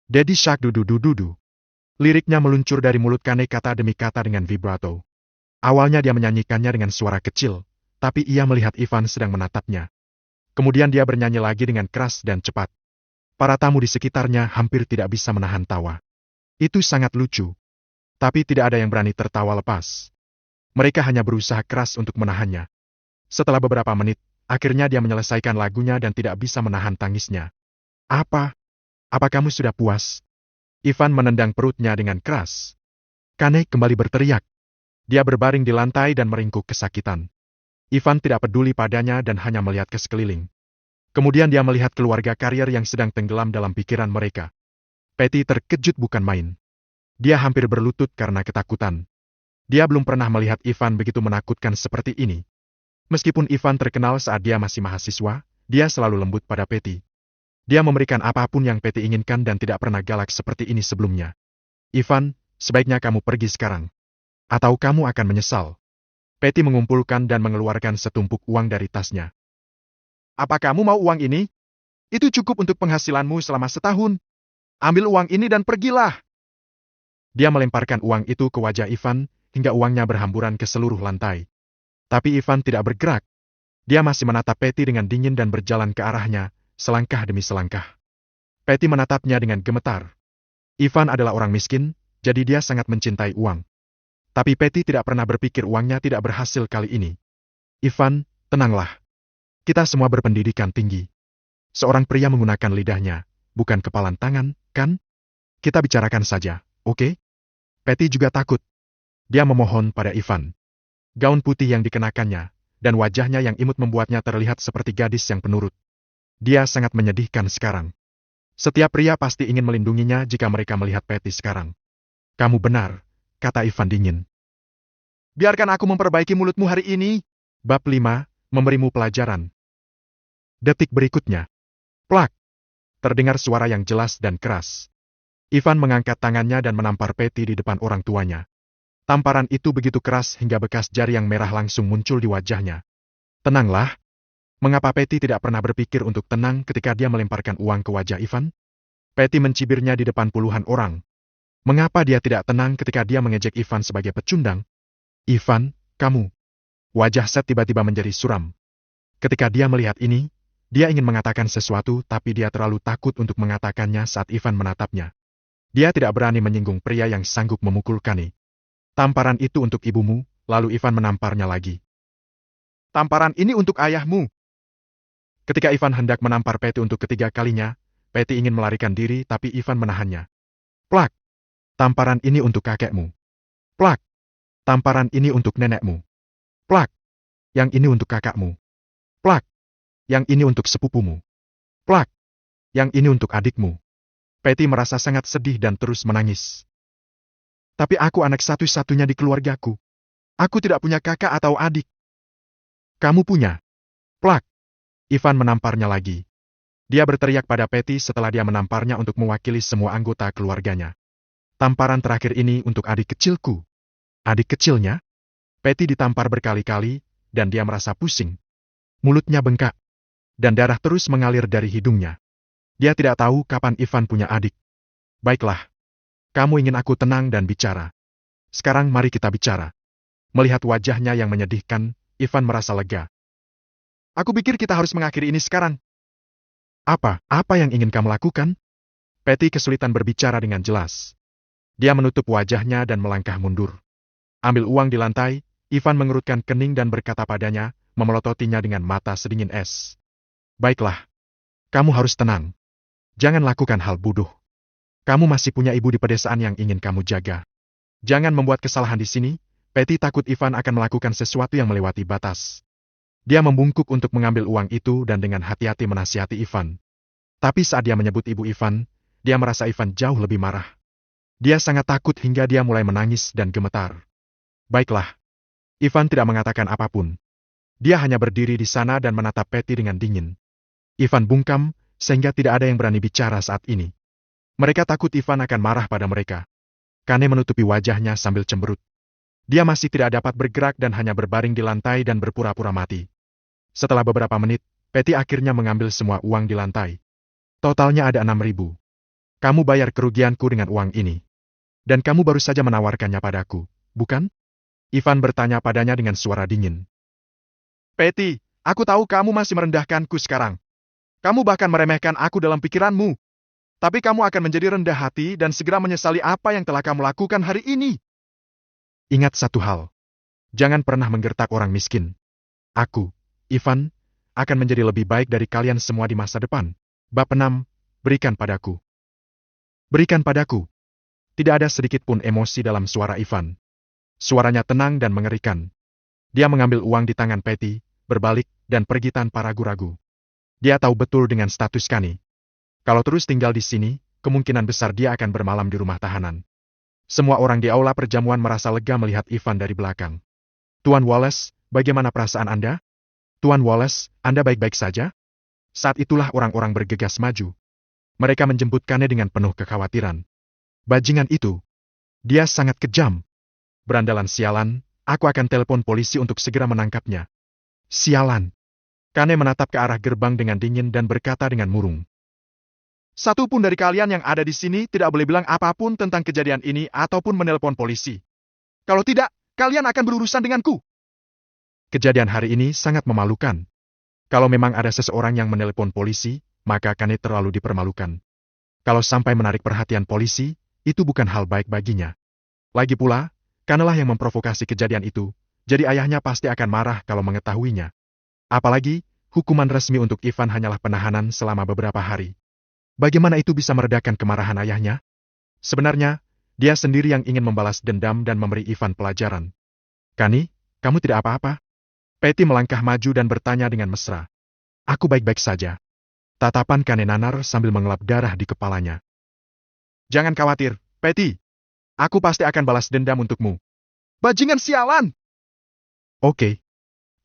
Daddy Shark dudu dudu dudu. Liriknya meluncur dari mulut Kane kata demi kata dengan vibrato. Awalnya dia menyanyikannya dengan suara kecil, tapi ia melihat Ivan sedang menatapnya. Kemudian dia bernyanyi lagi dengan keras dan cepat. Para tamu di sekitarnya hampir tidak bisa menahan tawa. Itu sangat lucu. Tapi tidak ada yang berani tertawa lepas. Mereka hanya berusaha keras untuk menahannya. Setelah beberapa menit, akhirnya dia menyelesaikan lagunya dan tidak bisa menahan tangisnya. Apa? Apa kamu sudah puas? Ivan menendang perutnya dengan keras. Kane kembali berteriak. Dia berbaring di lantai dan meringkuk kesakitan. Ivan tidak peduli padanya dan hanya melihat ke sekeliling. Kemudian dia melihat keluarga karier yang sedang tenggelam dalam pikiran mereka. Patty terkejut bukan main. Dia hampir berlutut karena ketakutan. Dia belum pernah melihat Ivan begitu menakutkan seperti ini. Meskipun Ivan terkenal saat dia masih mahasiswa, dia selalu lembut pada Patty. Dia memberikan apapun yang Patty inginkan dan tidak pernah galak seperti ini sebelumnya. Ivan, sebaiknya kamu pergi sekarang. Atau kamu akan menyesal. Patty mengumpulkan dan mengeluarkan setumpuk uang dari tasnya. Apa kamu mau uang ini? Itu cukup untuk penghasilanmu selama setahun. Ambil uang ini dan pergilah. Dia melemparkan uang itu ke wajah Ivan, hingga uangnya berhamburan ke seluruh lantai. Tapi Ivan tidak bergerak. Dia masih menatap Patty dengan dingin dan berjalan ke arahnya, selangkah demi selangkah. Patty menatapnya dengan gemetar. Ivan adalah orang miskin, jadi dia sangat mencintai uang. Tapi Patty tidak pernah berpikir uangnya tidak berhasil kali ini. Ivan, tenanglah. Kita semua berpendidikan tinggi. Seorang pria menggunakan lidahnya, bukan kepalan tangan, kan? Kita bicarakan saja, oke? Patty juga takut. Dia memohon pada Ivan. Gaun putih yang dikenakannya, dan wajahnya yang imut membuatnya terlihat seperti gadis yang penurut. Dia sangat menyedihkan sekarang. Setiap pria pasti ingin melindunginya jika mereka melihat Patty sekarang. Kamu benar, kata Ivan dingin. Biarkan aku memperbaiki mulutmu hari ini. Bab 5, memberimu pelajaran. Detik berikutnya. Plak! Terdengar suara yang jelas dan keras. Ivan mengangkat tangannya dan menampar Patty di depan orang tuanya. Tamparan itu begitu keras hingga bekas jari yang merah langsung muncul di wajahnya. Tenanglah. Mengapa Patty tidak pernah berpikir untuk tenang ketika dia melemparkan uang ke wajah Ivan? Patty mencibirnya di depan puluhan orang. Mengapa dia tidak tenang ketika dia mengejek Ivan sebagai pecundang? Ivan, kamu. Wajah Seth tiba-tiba menjadi suram. Ketika dia melihat ini, dia ingin mengatakan sesuatu tapi dia terlalu takut untuk mengatakannya saat Ivan menatapnya. Dia tidak berani menyinggung pria yang sanggup memukul Kani. Tamparan itu untuk ibumu, lalu Ivan menamparnya lagi. Tamparan ini untuk ayahmu. Ketika Ivan hendak menampar Patty untuk ketiga kalinya, Patty ingin melarikan diri tapi Ivan menahannya. Plak! Tamparan ini untuk kakekmu. Plak! Tamparan ini untuk nenekmu. Plak! Yang ini untuk kakakmu. Plak! Yang ini untuk sepupumu. Plak! Yang ini untuk adikmu. Patty merasa sangat sedih dan terus menangis. Tapi aku anak satu-satunya di keluargaku. Aku tidak punya kakak atau adik. Kamu punya. Plak! Ivan menamparnya lagi. Dia berteriak pada Patty setelah dia menamparnya untuk mewakili semua anggota keluarganya. Tamparan terakhir ini untuk adik kecilku. Adik kecilnya? Patty ditampar berkali-kali, dan dia merasa pusing. Mulutnya bengkak. Dan darah terus mengalir dari hidungnya. Dia tidak tahu kapan Ivan punya adik. Baiklah. Kamu ingin aku tenang dan bicara. Sekarang mari kita bicara. Melihat wajahnya yang menyedihkan, Ivan merasa lega. Aku pikir kita harus mengakhiri ini sekarang. Apa yang ingin kamu lakukan? Patty kesulitan berbicara dengan jelas. Dia menutup wajahnya dan melangkah mundur. Ambil uang di lantai, Ivan mengerutkan kening dan berkata padanya, memelototinya dengan mata sedingin es. Baiklah. Kamu harus tenang. Jangan lakukan hal bodoh. Kamu masih punya ibu di pedesaan yang ingin kamu jaga. Jangan membuat kesalahan di sini. Patty takut Ivan akan melakukan sesuatu yang melewati batas. Dia membungkuk untuk mengambil uang itu dan dengan hati-hati menasihati Ivan. Tapi saat dia menyebut ibu Ivan, dia merasa Ivan jauh lebih marah. Dia sangat takut hingga dia mulai menangis dan gemetar. Baiklah. Ivan tidak mengatakan apapun. Dia hanya berdiri di sana dan menatap Patty dengan dingin. Ivan bungkam, sehingga tidak ada yang berani bicara saat ini. Mereka takut Ivan akan marah pada mereka. Kane menutupi wajahnya sambil cemberut. Dia masih tidak dapat bergerak dan hanya berbaring di lantai dan berpura-pura mati. Setelah beberapa menit, Patty akhirnya mengambil semua uang di lantai. Totalnya ada 6.000. Kamu bayar kerugianku dengan uang ini. Dan kamu baru saja menawarkannya padaku, bukan? Ivan bertanya padanya dengan suara dingin. Patty, aku tahu kamu masih merendahkanku sekarang. Kamu bahkan meremehkan aku dalam pikiranmu. Tapi kamu akan menjadi rendah hati dan segera menyesali apa yang telah kamu lakukan hari ini. Ingat satu hal. Jangan pernah menggertak orang miskin. Aku, Ivan, akan menjadi lebih baik dari kalian semua di masa depan. Bab 6, berikan padaku. Berikan padaku. Tidak ada sedikit pun emosi dalam suara Ivan. Suaranya tenang dan mengerikan. Dia mengambil uang di tangan Patty, berbalik, dan pergi tanpa ragu-ragu. Dia tahu betul dengan status Kani. Kalau terus tinggal di sini, kemungkinan besar dia akan bermalam di rumah tahanan. Semua orang di aula perjamuan merasa lega melihat Ivan dari belakang. Tuan Wallace, bagaimana perasaan Anda? Tuan Wallace, Anda baik-baik saja? Saat itulah orang-orang bergegas maju. Mereka menjemput Kane dengan penuh kekhawatiran. Bajingan itu. Dia sangat kejam. Berandalan sialan, aku akan telepon polisi untuk segera menangkapnya. Sialan. Kane menatap ke arah gerbang dengan dingin dan berkata dengan murung. Satu pun dari kalian yang ada di sini tidak boleh bilang apapun tentang kejadian ini ataupun menelpon polisi. Kalau tidak, kalian akan berurusan denganku. Kejadian hari ini sangat memalukan. Kalau memang ada seseorang yang menelpon polisi, maka Kane terlalu dipermalukan. Kalau sampai menarik perhatian polisi, itu bukan hal baik baginya. Lagi pula, Kanelah yang memprovokasi kejadian itu, jadi ayahnya pasti akan marah kalau mengetahuinya. Apalagi, hukuman resmi untuk Ivan hanyalah penahanan selama beberapa hari. Bagaimana itu bisa meredakan kemarahan ayahnya? Sebenarnya, dia sendiri yang ingin membalas dendam dan memberi Ivan pelajaran. Kani, kamu tidak apa-apa? Patty melangkah maju dan bertanya dengan mesra. Aku baik-baik saja. Tatapan Kane nanar sambil mengelap darah di kepalanya. Jangan khawatir, Patty. Aku pasti akan balas dendam untukmu. Bajingan sialan! Oke.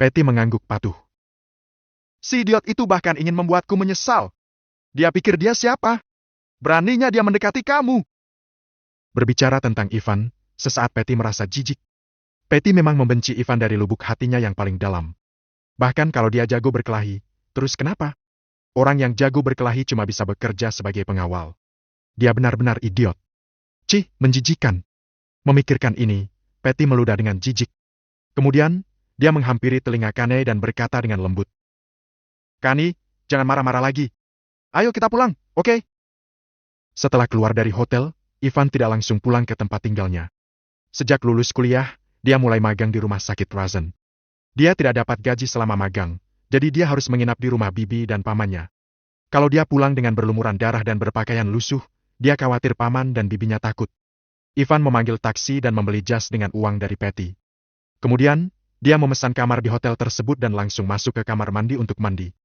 Patty mengangguk patuh. Si idiot itu bahkan ingin membuatku menyesal. Dia pikir dia siapa? Beraninya dia mendekati kamu. Berbicara tentang Ivan, sesaat Patty merasa jijik. Patty memang membenci Ivan dari lubuk hatinya yang paling dalam. Bahkan kalau dia jago berkelahi, terus kenapa? Orang yang jago berkelahi cuma bisa bekerja sebagai pengawal. Dia benar-benar idiot. Cih, menjijikan. Memikirkan ini, Patty meludah dengan jijik. Kemudian, dia menghampiri telinga Kane dan berkata dengan lembut. Kani, jangan marah-marah lagi. Ayo kita pulang, oke? Setelah keluar dari hotel, Ivan tidak langsung pulang ke tempat tinggalnya. Sejak lulus kuliah, dia mulai magang di rumah sakit Razen. Dia tidak dapat gaji selama magang, jadi dia harus menginap di rumah bibi dan pamannya. Kalau dia pulang dengan berlumuran darah dan berpakaian lusuh, dia khawatir paman dan bibinya takut. Ivan memanggil taksi dan membeli jas dengan uang dari Patty. Kemudian, dia memesan kamar di hotel tersebut dan langsung masuk ke kamar mandi untuk mandi.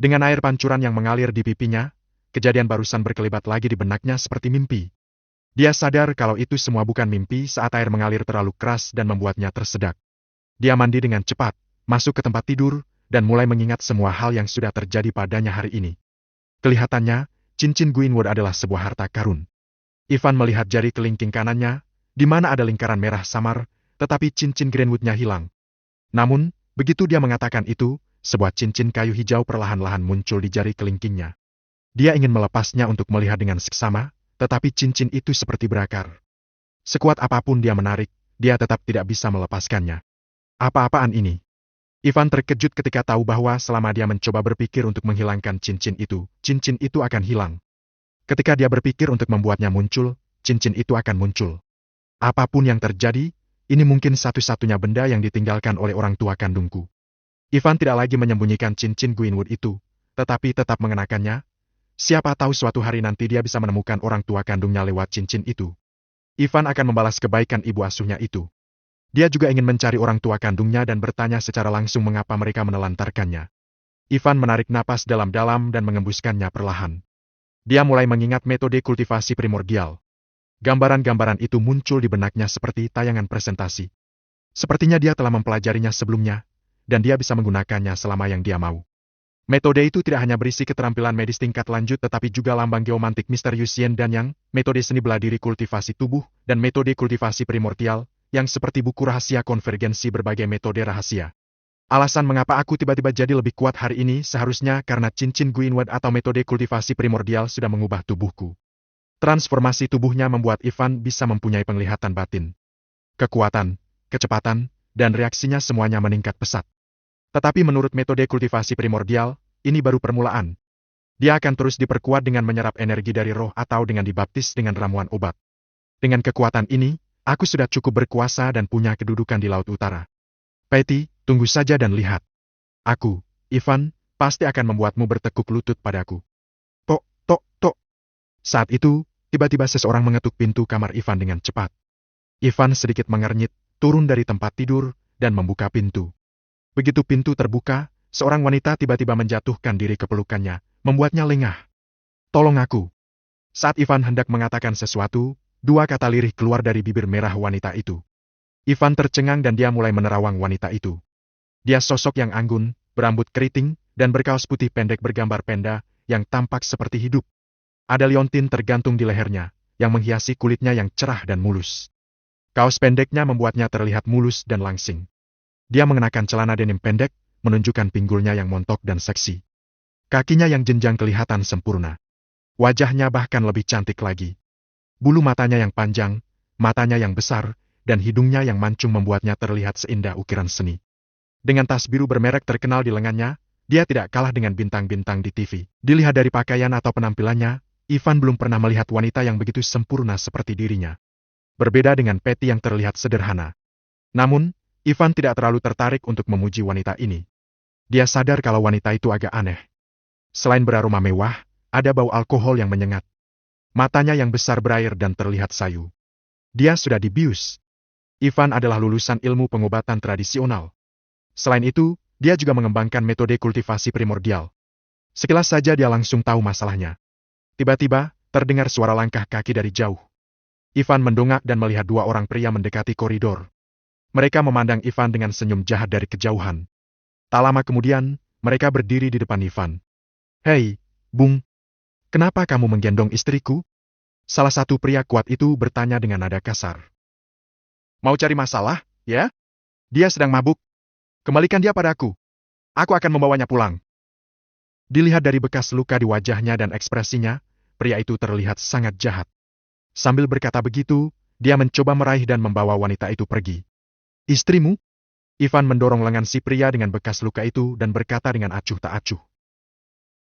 Dengan air pancuran yang mengalir di pipinya, kejadian barusan berkelibat lagi di benaknya seperti mimpi. Dia sadar kalau itu semua bukan mimpi saat air mengalir terlalu keras dan membuatnya tersedak. Dia mandi dengan cepat, masuk ke tempat tidur, dan mulai mengingat semua hal yang sudah terjadi padanya hari ini. Kelihatannya, cincin Gwynwood adalah sebuah harta karun. Ivan melihat jari kelingking kanannya, di mana ada lingkaran merah samar, tetapi cincin Greenwoodnya hilang. Namun, begitu dia mengatakan itu, sebuah cincin kayu hijau perlahan-lahan muncul di jari kelingkingnya. Dia ingin melepasnya untuk melihat dengan seksama, tetapi cincin itu seperti berakar. Sekuat apapun dia menarik, dia tetap tidak bisa melepaskannya. Apa-apaan ini? Ivan terkejut ketika tahu bahwa selama dia mencoba berpikir untuk menghilangkan cincin itu akan hilang. Ketika dia berpikir untuk membuatnya muncul, cincin itu akan muncul. Apapun yang terjadi, ini mungkin satu-satunya benda yang ditinggalkan oleh orang tua kandungku. Ivan tidak lagi menyembunyikan cincin Gwynwood itu, tetapi tetap mengenakannya. Siapa tahu suatu hari nanti dia bisa menemukan orang tua kandungnya lewat cincin itu. Ivan akan membalas kebaikan ibu asuhnya itu. Dia juga ingin mencari orang tua kandungnya dan bertanya secara langsung mengapa mereka menelantarkannya. Ivan menarik napas dalam-dalam dan mengembuskannya perlahan. Dia mulai mengingat metode kultivasi primordial. Gambaran-gambaran itu muncul di benaknya seperti tayangan presentasi. Sepertinya dia telah mempelajarinya sebelumnya, dan dia bisa menggunakannya selama yang dia mau. Metode itu tidak hanya berisi keterampilan medis tingkat lanjut tetapi juga lambang geomantik misterius yin dan yang, metode seni bela diri kultivasi tubuh, dan metode kultivasi primordial, yang seperti buku rahasia konvergensi berbagai metode rahasia. Alasan mengapa aku tiba-tiba jadi lebih kuat hari ini seharusnya karena cincin Gwynwood atau metode kultivasi primordial sudah mengubah tubuhku. Transformasi tubuhnya membuat Ivan bisa mempunyai penglihatan batin. Kekuatan, kecepatan, dan reaksinya semuanya meningkat pesat. Tetapi menurut metode kultivasi primordial, ini baru permulaan. Dia akan terus diperkuat dengan menyerap energi dari roh atau dengan dibaptis dengan ramuan obat. Dengan kekuatan ini, aku sudah cukup berkuasa dan punya kedudukan di Laut Utara. Patty, tunggu saja dan lihat. Aku, Ivan, pasti akan membuatmu bertekuk lutut padaku. Tok, tok, tok. Saat itu, tiba-tiba seseorang mengetuk pintu kamar Ivan dengan cepat. Ivan sedikit mengernyit, turun dari tempat tidur, dan membuka pintu. Begitu pintu terbuka, seorang wanita tiba-tiba menjatuhkan diri ke pelukannya, membuatnya lengah. Tolong aku. Saat Ivan hendak mengatakan sesuatu, dua kata lirih keluar dari bibir merah wanita itu. Ivan tercengang dan dia mulai menerawang wanita itu. Dia sosok yang anggun, berambut keriting, dan berkaos putih pendek bergambar panda, yang tampak seperti hidup. Ada liontin tergantung di lehernya, yang menghiasi kulitnya yang cerah dan mulus. Kaos pendeknya membuatnya terlihat mulus dan langsing. Dia mengenakan celana denim pendek, menunjukkan pinggulnya yang montok dan seksi. Kakinya yang jenjang kelihatan sempurna. Wajahnya bahkan lebih cantik lagi. Bulu matanya yang panjang, matanya yang besar, dan hidungnya yang mancung membuatnya terlihat seindah ukiran seni. Dengan tas biru bermerek terkenal di lengannya, dia tidak kalah dengan bintang-bintang di TV. Dilihat dari pakaian atau penampilannya, Ivan belum pernah melihat wanita yang begitu sempurna seperti dirinya. Berbeda dengan Patty yang terlihat sederhana. Namun, Ivan tidak terlalu tertarik untuk memuji wanita ini. Dia sadar kalau wanita itu agak aneh. Selain beraroma mewah, ada bau alkohol yang menyengat. Matanya yang besar berair dan terlihat sayu. Dia sudah dibius. Ivan adalah lulusan ilmu pengobatan tradisional. Selain itu, dia juga mengembangkan metode kultivasi primordial. Sekilas saja dia langsung tahu masalahnya. Tiba-tiba, terdengar suara langkah kaki dari jauh. Ivan mendongak dan melihat dua orang pria mendekati koridor. Mereka memandang Ivan dengan senyum jahat dari kejauhan. Tak lama kemudian, mereka berdiri di depan Ivan. "Hei, Bung. Kenapa kamu menggendong istriku?" Salah satu pria kuat itu bertanya dengan nada kasar. "Mau cari masalah, ya? Dia sedang mabuk. Kembalikan dia padaku. Aku akan membawanya pulang." Dilihat dari bekas luka di wajahnya dan ekspresinya, pria itu terlihat sangat jahat. Sambil berkata begitu, dia mencoba meraih dan membawa wanita itu pergi. "Istrimu?" Ivan mendorong lengan si pria dengan bekas luka itu dan berkata dengan acuh tak acuh.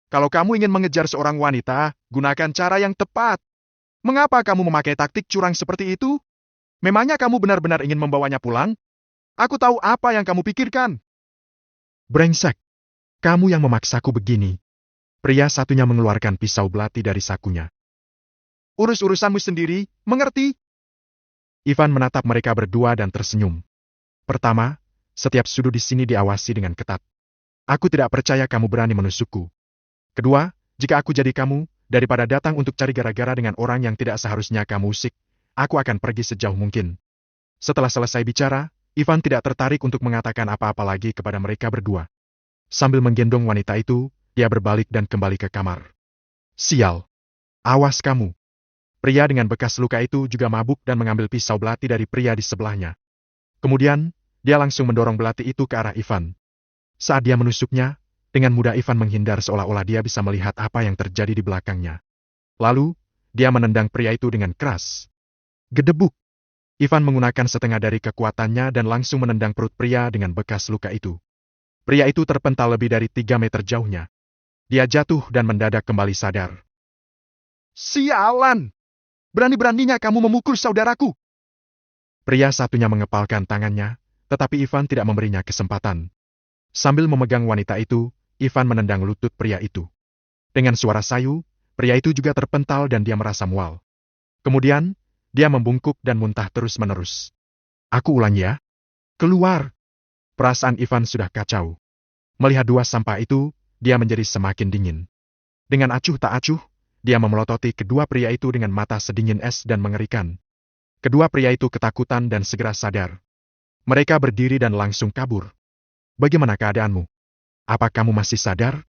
"Kalau kamu ingin mengejar seorang wanita, gunakan cara yang tepat. Mengapa kamu memakai taktik curang seperti itu? Memangnya kamu benar-benar ingin membawanya pulang? Aku tahu apa yang kamu pikirkan." "Brengsek, kamu yang memaksaku begini." Pria satunya mengeluarkan pisau belati dari sakunya. "Urus urusanmu sendiri, mengerti?" Ivan menatap mereka berdua dan tersenyum. "Pertama, setiap sudut di sini diawasi dengan ketat. Aku tidak percaya kamu berani menusukku. Kedua, jika aku jadi kamu, daripada datang untuk cari gara-gara dengan orang yang tidak seharusnya kamu usik, aku akan pergi sejauh mungkin." Setelah selesai bicara, Ivan tidak tertarik untuk mengatakan apa-apa lagi kepada mereka berdua. Sambil menggendong wanita itu, dia berbalik dan kembali ke kamar. "Sial. Awas kamu." Pria dengan bekas luka itu juga mabuk dan mengambil pisau belati dari pria di sebelahnya. Kemudian, dia langsung mendorong belati itu ke arah Ivan. Saat dia menusuknya, dengan mudah Ivan menghindar seolah-olah dia bisa melihat apa yang terjadi di belakangnya. Lalu, dia menendang pria itu dengan keras. Gedebuk. Ivan menggunakan setengah dari kekuatannya dan langsung menendang perut pria dengan bekas luka itu. Pria itu terpental lebih dari 3 meter jauhnya. Dia jatuh dan mendadak kembali sadar. "Sialan! Berani-beraninya kamu memukul saudaraku!" Pria satunya mengepalkan tangannya, tetapi Ivan tidak memberinya kesempatan. Sambil memegang wanita itu, Ivan menendang lutut pria itu. Dengan suara sayu, pria itu juga terpental dan dia merasa mual. Kemudian, dia membungkuk dan muntah terus-menerus. "Aku ulangi ya. Keluar!" Perasaan Ivan sudah kacau. Melihat dua sampah itu, dia menjadi semakin dingin. Dengan acuh tak acuh, dia memelototi kedua pria itu dengan mata sedingin es dan mengerikan. Kedua pria itu ketakutan dan segera sadar. Mereka berdiri dan langsung kabur. "Bagaimana keadaanmu? Apa kamu masih sadar?"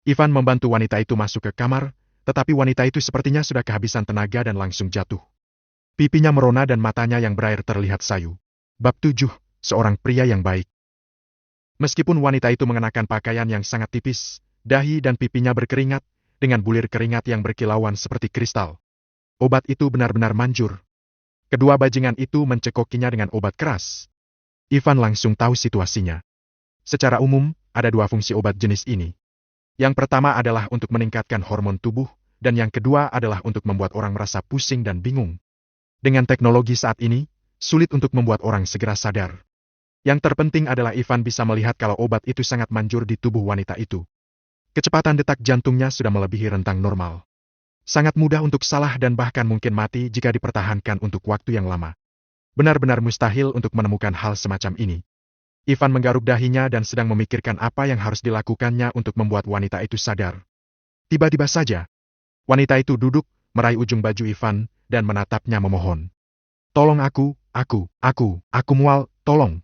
Ivan membantu wanita itu masuk ke kamar, tetapi wanita itu sepertinya sudah kehabisan tenaga dan langsung jatuh. Pipinya merona dan matanya yang berair terlihat sayu. Bab 7, seorang pria yang baik. Meskipun wanita itu mengenakan pakaian yang sangat tipis, dahi dan pipinya berkeringat, dengan bulir keringat yang berkilauan seperti kristal. Obat itu benar-benar manjur. Kedua bajingan itu mencekokinya dengan obat keras. Ivan langsung tahu situasinya. Secara umum, ada dua fungsi obat jenis ini. Yang pertama adalah untuk meningkatkan hormon tubuh, dan yang kedua adalah untuk membuat orang merasa pusing dan bingung. Dengan teknologi saat ini, sulit untuk membuat orang segera sadar. Yang terpenting adalah Ivan bisa melihat kalau obat itu sangat manjur di tubuh wanita itu. Kecepatan detak jantungnya sudah melebihi rentang normal. Sangat mudah untuk salah dan bahkan mungkin mati jika dipertahankan untuk waktu yang lama. Benar-benar mustahil untuk menemukan hal semacam ini. Ivan menggaruk dahinya dan sedang memikirkan apa yang harus dilakukannya untuk membuat wanita itu sadar. Tiba-tiba saja, wanita itu duduk, meraih ujung baju Ivan, dan menatapnya memohon. Tolong aku mual, tolong.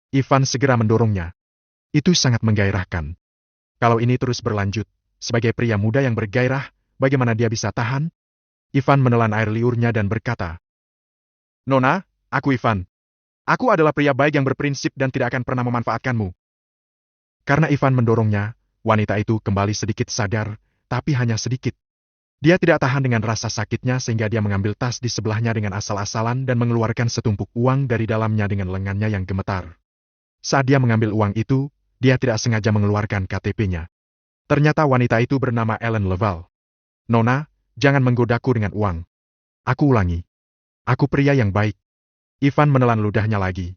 Ivan segera mendorongnya. Itu sangat menggairahkan. Kalau ini terus berlanjut, sebagai pria muda yang bergairah, bagaimana dia bisa tahan? Ivan menelan air liurnya dan berkata, Nona, aku Ivan. Aku adalah pria baik yang berprinsip dan tidak akan pernah memanfaatkanmu. Karena Ivan mendorongnya, wanita itu kembali sedikit sadar, tapi hanya sedikit. Dia tidak tahan dengan rasa sakitnya sehingga dia mengambil tas di sebelahnya dengan asal-asalan dan mengeluarkan setumpuk uang dari dalamnya dengan lengannya yang gemetar. Saat dia mengambil uang itu, dia tidak sengaja mengeluarkan KTP-nya. Ternyata wanita itu bernama Ellen Leval. Nona, jangan menggodaku dengan uang. Aku ulangi. Aku pria yang baik. Ivan menelan ludahnya lagi.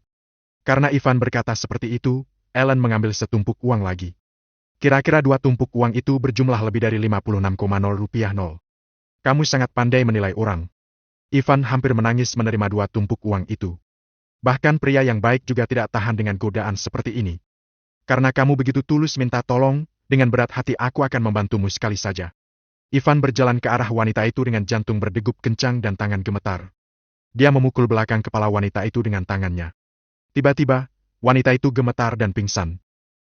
Karena Ivan berkata seperti itu, Ellen mengambil setumpuk uang lagi. Kira-kira 2 tumpuk uang itu berjumlah lebih dari 56,0 rupiah nol. Kamu sangat pandai menilai orang. Ivan hampir menangis menerima 2 tumpuk uang itu. Bahkan pria yang baik juga tidak tahan dengan godaan seperti ini. Karena kamu begitu tulus minta tolong, dengan berat hati aku akan membantumu sekali saja. Ivan berjalan ke arah wanita itu dengan jantung berdegup kencang dan tangan gemetar. Dia memukul belakang kepala wanita itu dengan tangannya. Tiba-tiba, wanita itu gemetar dan pingsan.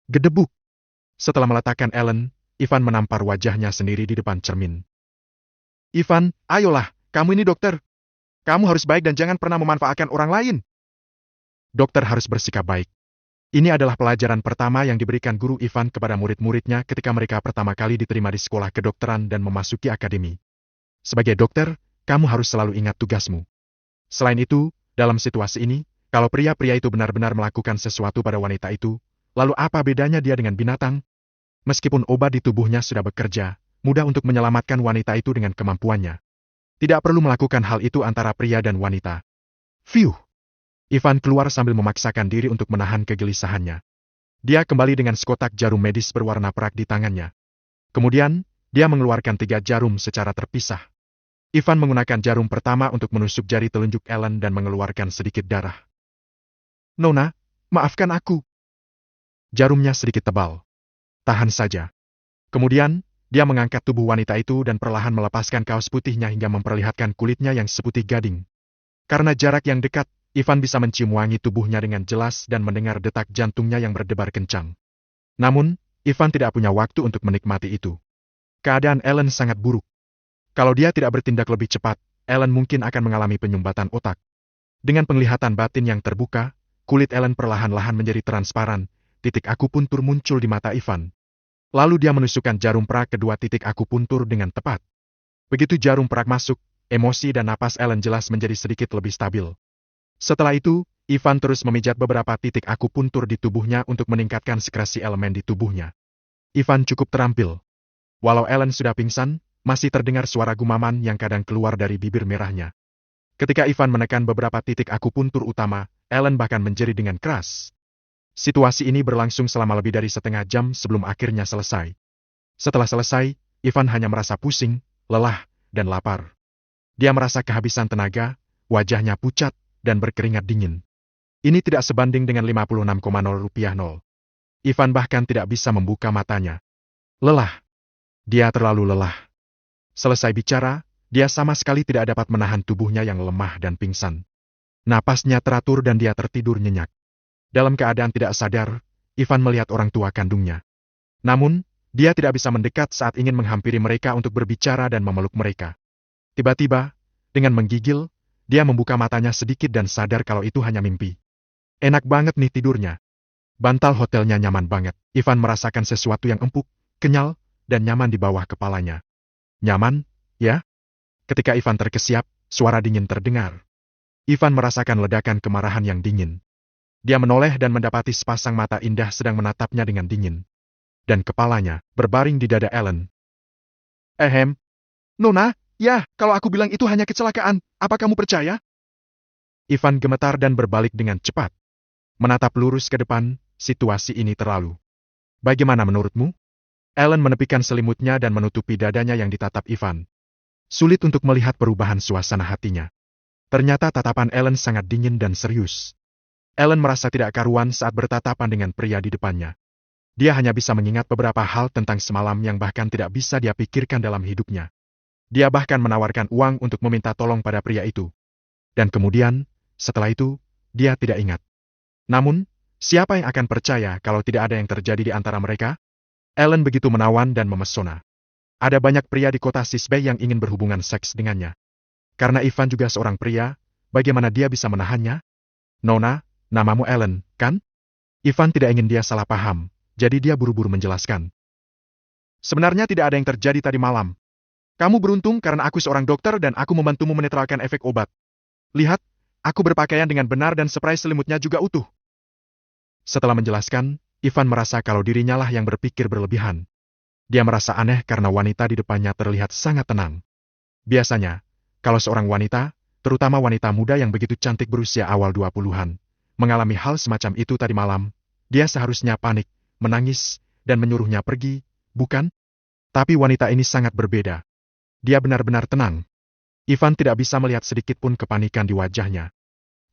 Gedebuk. Setelah meletakkan Ellen, Ivan menampar wajahnya sendiri di depan cermin. Ivan, ayolah, kamu ini dokter. Kamu harus baik dan jangan pernah memanfaatkan orang lain. Dokter harus bersikap baik. Ini adalah pelajaran pertama yang diberikan guru Ivan kepada murid-muridnya ketika mereka pertama kali diterima di sekolah kedokteran dan memasuki akademi. Sebagai dokter, kamu harus selalu ingat tugasmu. Selain itu, dalam situasi ini, kalau pria-pria itu benar-benar melakukan sesuatu pada wanita itu, lalu apa bedanya dia dengan binatang? Meskipun obat di tubuhnya sudah bekerja, mudah untuk menyelamatkan wanita itu dengan kemampuannya. Tidak perlu melakukan hal itu antara pria dan wanita. Fiuh! Ivan keluar sambil memaksakan diri untuk menahan kegelisahannya. Dia kembali dengan sekotak jarum medis berwarna perak di tangannya. Kemudian, dia mengeluarkan 3 jarum secara terpisah. Ivan menggunakan jarum pertama untuk menusuk jari telunjuk Ellen dan mengeluarkan sedikit darah. Nona, maafkan aku. Jarumnya sedikit tebal. Tahan saja. Kemudian, dia mengangkat tubuh wanita itu dan perlahan melepaskan kaos putihnya hingga memperlihatkan kulitnya yang seputih gading. Karena jarak yang dekat, Ivan bisa mencium wangi tubuhnya dengan jelas dan mendengar detak jantungnya yang berdebar kencang. Namun, Ivan tidak punya waktu untuk menikmati itu. Keadaan Ellen sangat buruk. Kalau dia tidak bertindak lebih cepat, Ellen mungkin akan mengalami penyumbatan otak. Dengan penglihatan batin yang terbuka, kulit Ellen perlahan-lahan menjadi transparan, titik akupuntur muncul di mata Ivan. Lalu dia menusukkan jarum perak kedua titik akupuntur dengan tepat. Begitu jarum perak masuk, emosi dan napas Ellen jelas menjadi sedikit lebih stabil. Setelah itu, Ivan terus memijat beberapa titik akupuntur di tubuhnya untuk meningkatkan sekresi elemen di tubuhnya. Ivan cukup terampil. Walau Ellen sudah pingsan, masih terdengar suara gumaman yang kadang keluar dari bibir merahnya. Ketika Ivan menekan beberapa titik akupuntur utama, Ellen bahkan menjerit dengan keras. Situasi ini berlangsung selama lebih dari setengah jam sebelum akhirnya selesai. Setelah selesai, Ivan hanya merasa pusing, lelah, dan lapar. Dia merasa kehabisan tenaga, wajahnya pucat, dan berkeringat dingin. Ini tidak sebanding dengan 56,0 rupiah nol. Ivan bahkan tidak bisa membuka matanya. Lelah. Dia terlalu lelah. Selesai bicara, dia sama sekali tidak dapat menahan tubuhnya yang lemah dan pingsan. Napasnya teratur dan dia tertidur nyenyak. Dalam keadaan tidak sadar, Ivan melihat orang tua kandungnya. Namun, dia tidak bisa mendekat saat ingin menghampiri mereka untuk berbicara dan memeluk mereka. Tiba-tiba, dengan menggigil, dia membuka matanya sedikit dan sadar kalau itu hanya mimpi. Enak banget nih tidurnya. Bantal hotelnya nyaman banget. Ivan merasakan sesuatu yang empuk, kenyal, dan nyaman di bawah kepalanya. Nyaman, ya? Ketika Ivan terkesiap, suara dingin terdengar. Ivan merasakan ledakan kemarahan yang dingin. Dia menoleh dan mendapati sepasang mata indah sedang menatapnya dengan dingin. Dan kepalanya berbaring di dada Ellen. Nona, ya, kalau aku bilang itu hanya kecelakaan, apa kamu percaya? Ivan gemetar dan berbalik dengan cepat. Menatap lurus ke depan, situasi ini terlalu. Bagaimana menurutmu? Ellen menepikan selimutnya dan menutupi dadanya yang ditatap Ivan. Sulit untuk melihat perubahan suasana hatinya. Ternyata tatapan Ellen sangat dingin dan serius. Ellen merasa tidak karuan saat bertatapan dengan pria di depannya. Dia hanya bisa mengingat beberapa hal tentang semalam yang bahkan tidak bisa dia pikirkan dalam hidupnya. Dia bahkan menawarkan uang untuk meminta tolong pada pria itu. Dan kemudian, setelah itu, dia tidak ingat. Namun, siapa yang akan percaya kalau tidak ada yang terjadi di antara mereka? Ellen begitu menawan dan memesona. Ada banyak pria di kota Sisbey yang ingin berhubungan seks dengannya. Karena Ivan juga seorang pria, bagaimana dia bisa menahannya? Nona, namamu Ellen, kan? Ivan tidak ingin dia salah paham, jadi dia buru-buru menjelaskan. Sebenarnya tidak ada yang terjadi tadi malam. Kamu beruntung karena aku seorang dokter dan aku membantumu menetralkan efek obat. Lihat, aku berpakaian dengan benar dan spray selimutnya juga utuh. Setelah menjelaskan, Ivan merasa kalau dirinya lah yang berpikir berlebihan. Dia merasa aneh karena wanita di depannya terlihat sangat tenang. Biasanya, kalau seorang wanita, terutama wanita muda yang begitu cantik berusia awal 20-an, mengalami hal semacam itu tadi malam, dia seharusnya panik, menangis, dan menyuruhnya pergi, bukan? Tapi wanita ini sangat berbeda. Dia benar-benar tenang. Ivan tidak bisa melihat sedikit pun kepanikan di wajahnya.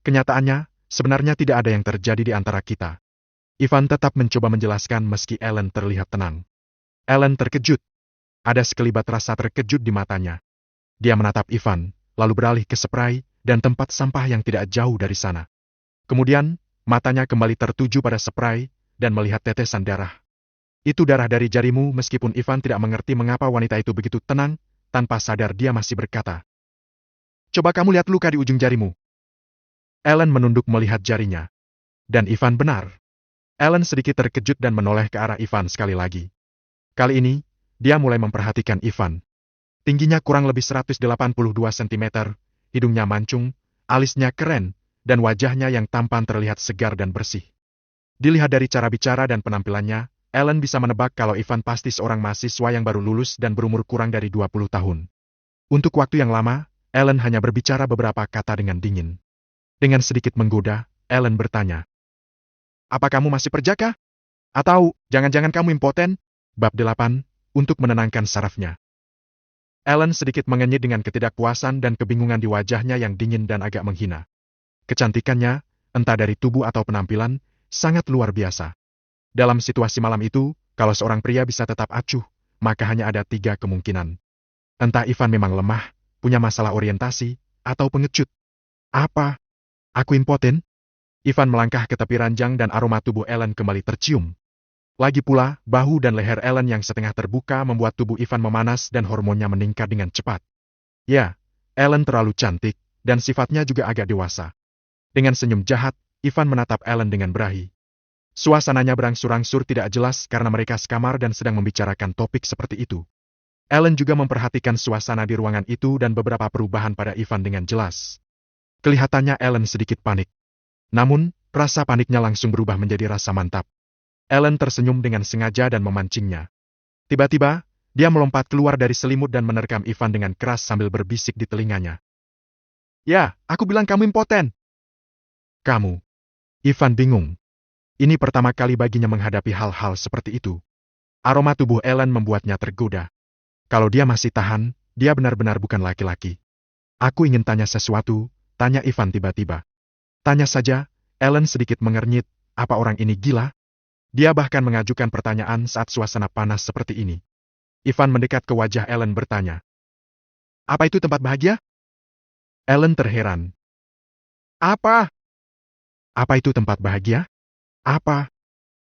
Kenyataannya, sebenarnya tidak ada yang terjadi di antara kita. Ivan tetap mencoba menjelaskan meski Ellen terlihat tenang. Ellen terkejut. Ada sekelibat rasa terkejut di matanya. Dia menatap Ivan, lalu beralih ke spray dan tempat sampah yang tidak jauh dari sana. Kemudian, matanya kembali tertuju pada spray dan melihat tetesan darah. Itu darah dari jarimu meskipun Ivan tidak mengerti mengapa wanita itu begitu tenang, tanpa sadar dia masih berkata. Coba kamu lihat luka di ujung jarimu. Ellen menunduk melihat jarinya. Dan Ivan benar. Ellen sedikit terkejut dan menoleh ke arah Ivan sekali lagi. Kali ini, dia mulai memperhatikan Ivan. Tingginya kurang lebih 182 cm, hidungnya mancung, alisnya keren, dan wajahnya yang tampan terlihat segar dan bersih. Dilihat dari cara bicara dan penampilannya, Ellen bisa menebak kalau Ivan pasti seorang mahasiswa yang baru lulus dan berumur kurang dari 20 tahun. Untuk waktu yang lama, Ellen hanya berbicara beberapa kata dengan dingin. Dengan sedikit menggoda, Ellen bertanya. Apa kamu masih perjaka? Atau, jangan-jangan kamu impoten? Bab 8, untuk menenangkan sarafnya. Ellen sedikit mengenyit dengan ketidakpuasan dan kebingungan di wajahnya yang dingin dan agak menghina. Kecantikannya, entah dari tubuh atau penampilan, sangat luar biasa. Dalam situasi malam itu, kalau seorang pria bisa tetap acuh, maka hanya ada 3 kemungkinan. Entah Ivan memang lemah, punya masalah orientasi, atau pengecut. Apa? Aku impoten? Ivan melangkah ke tepi ranjang dan aroma tubuh Ellen kembali tercium. Lagi pula, bahu dan leher Ellen yang setengah terbuka membuat tubuh Ivan memanas dan hormonnya meningkat dengan cepat. Ya, Ellen terlalu cantik, dan sifatnya juga agak dewasa. Dengan senyum jahat, Ivan menatap Ellen dengan berahi. Suasananya berangsur-angsur tidak jelas karena mereka sekamar dan sedang membicarakan topik seperti itu. Ellen juga memperhatikan suasana di ruangan itu dan beberapa perubahan pada Ivan dengan jelas. Kelihatannya Ellen sedikit panik. Namun, rasa paniknya langsung berubah menjadi rasa mantap. Ellen tersenyum dengan sengaja dan memancingnya. Tiba-tiba, dia melompat keluar dari selimut dan menerkam Ivan dengan keras sambil berbisik di telinganya. Ya, aku bilang kamu impoten. Kamu. Ivan bingung. Ini pertama kali baginya menghadapi hal-hal seperti itu. Aroma tubuh Ellen membuatnya tergoda. Kalau dia masih tahan, dia benar-benar bukan laki-laki. Aku ingin tanya sesuatu, tanya Ivan tiba-tiba. Tanya saja, Ellen sedikit mengernyit, apa orang ini gila? Dia bahkan mengajukan pertanyaan saat suasana panas seperti ini. Ivan mendekat ke wajah Ellen bertanya. Apa itu tempat bahagia? Ellen terheran. Apa? Apa itu tempat bahagia? Apa?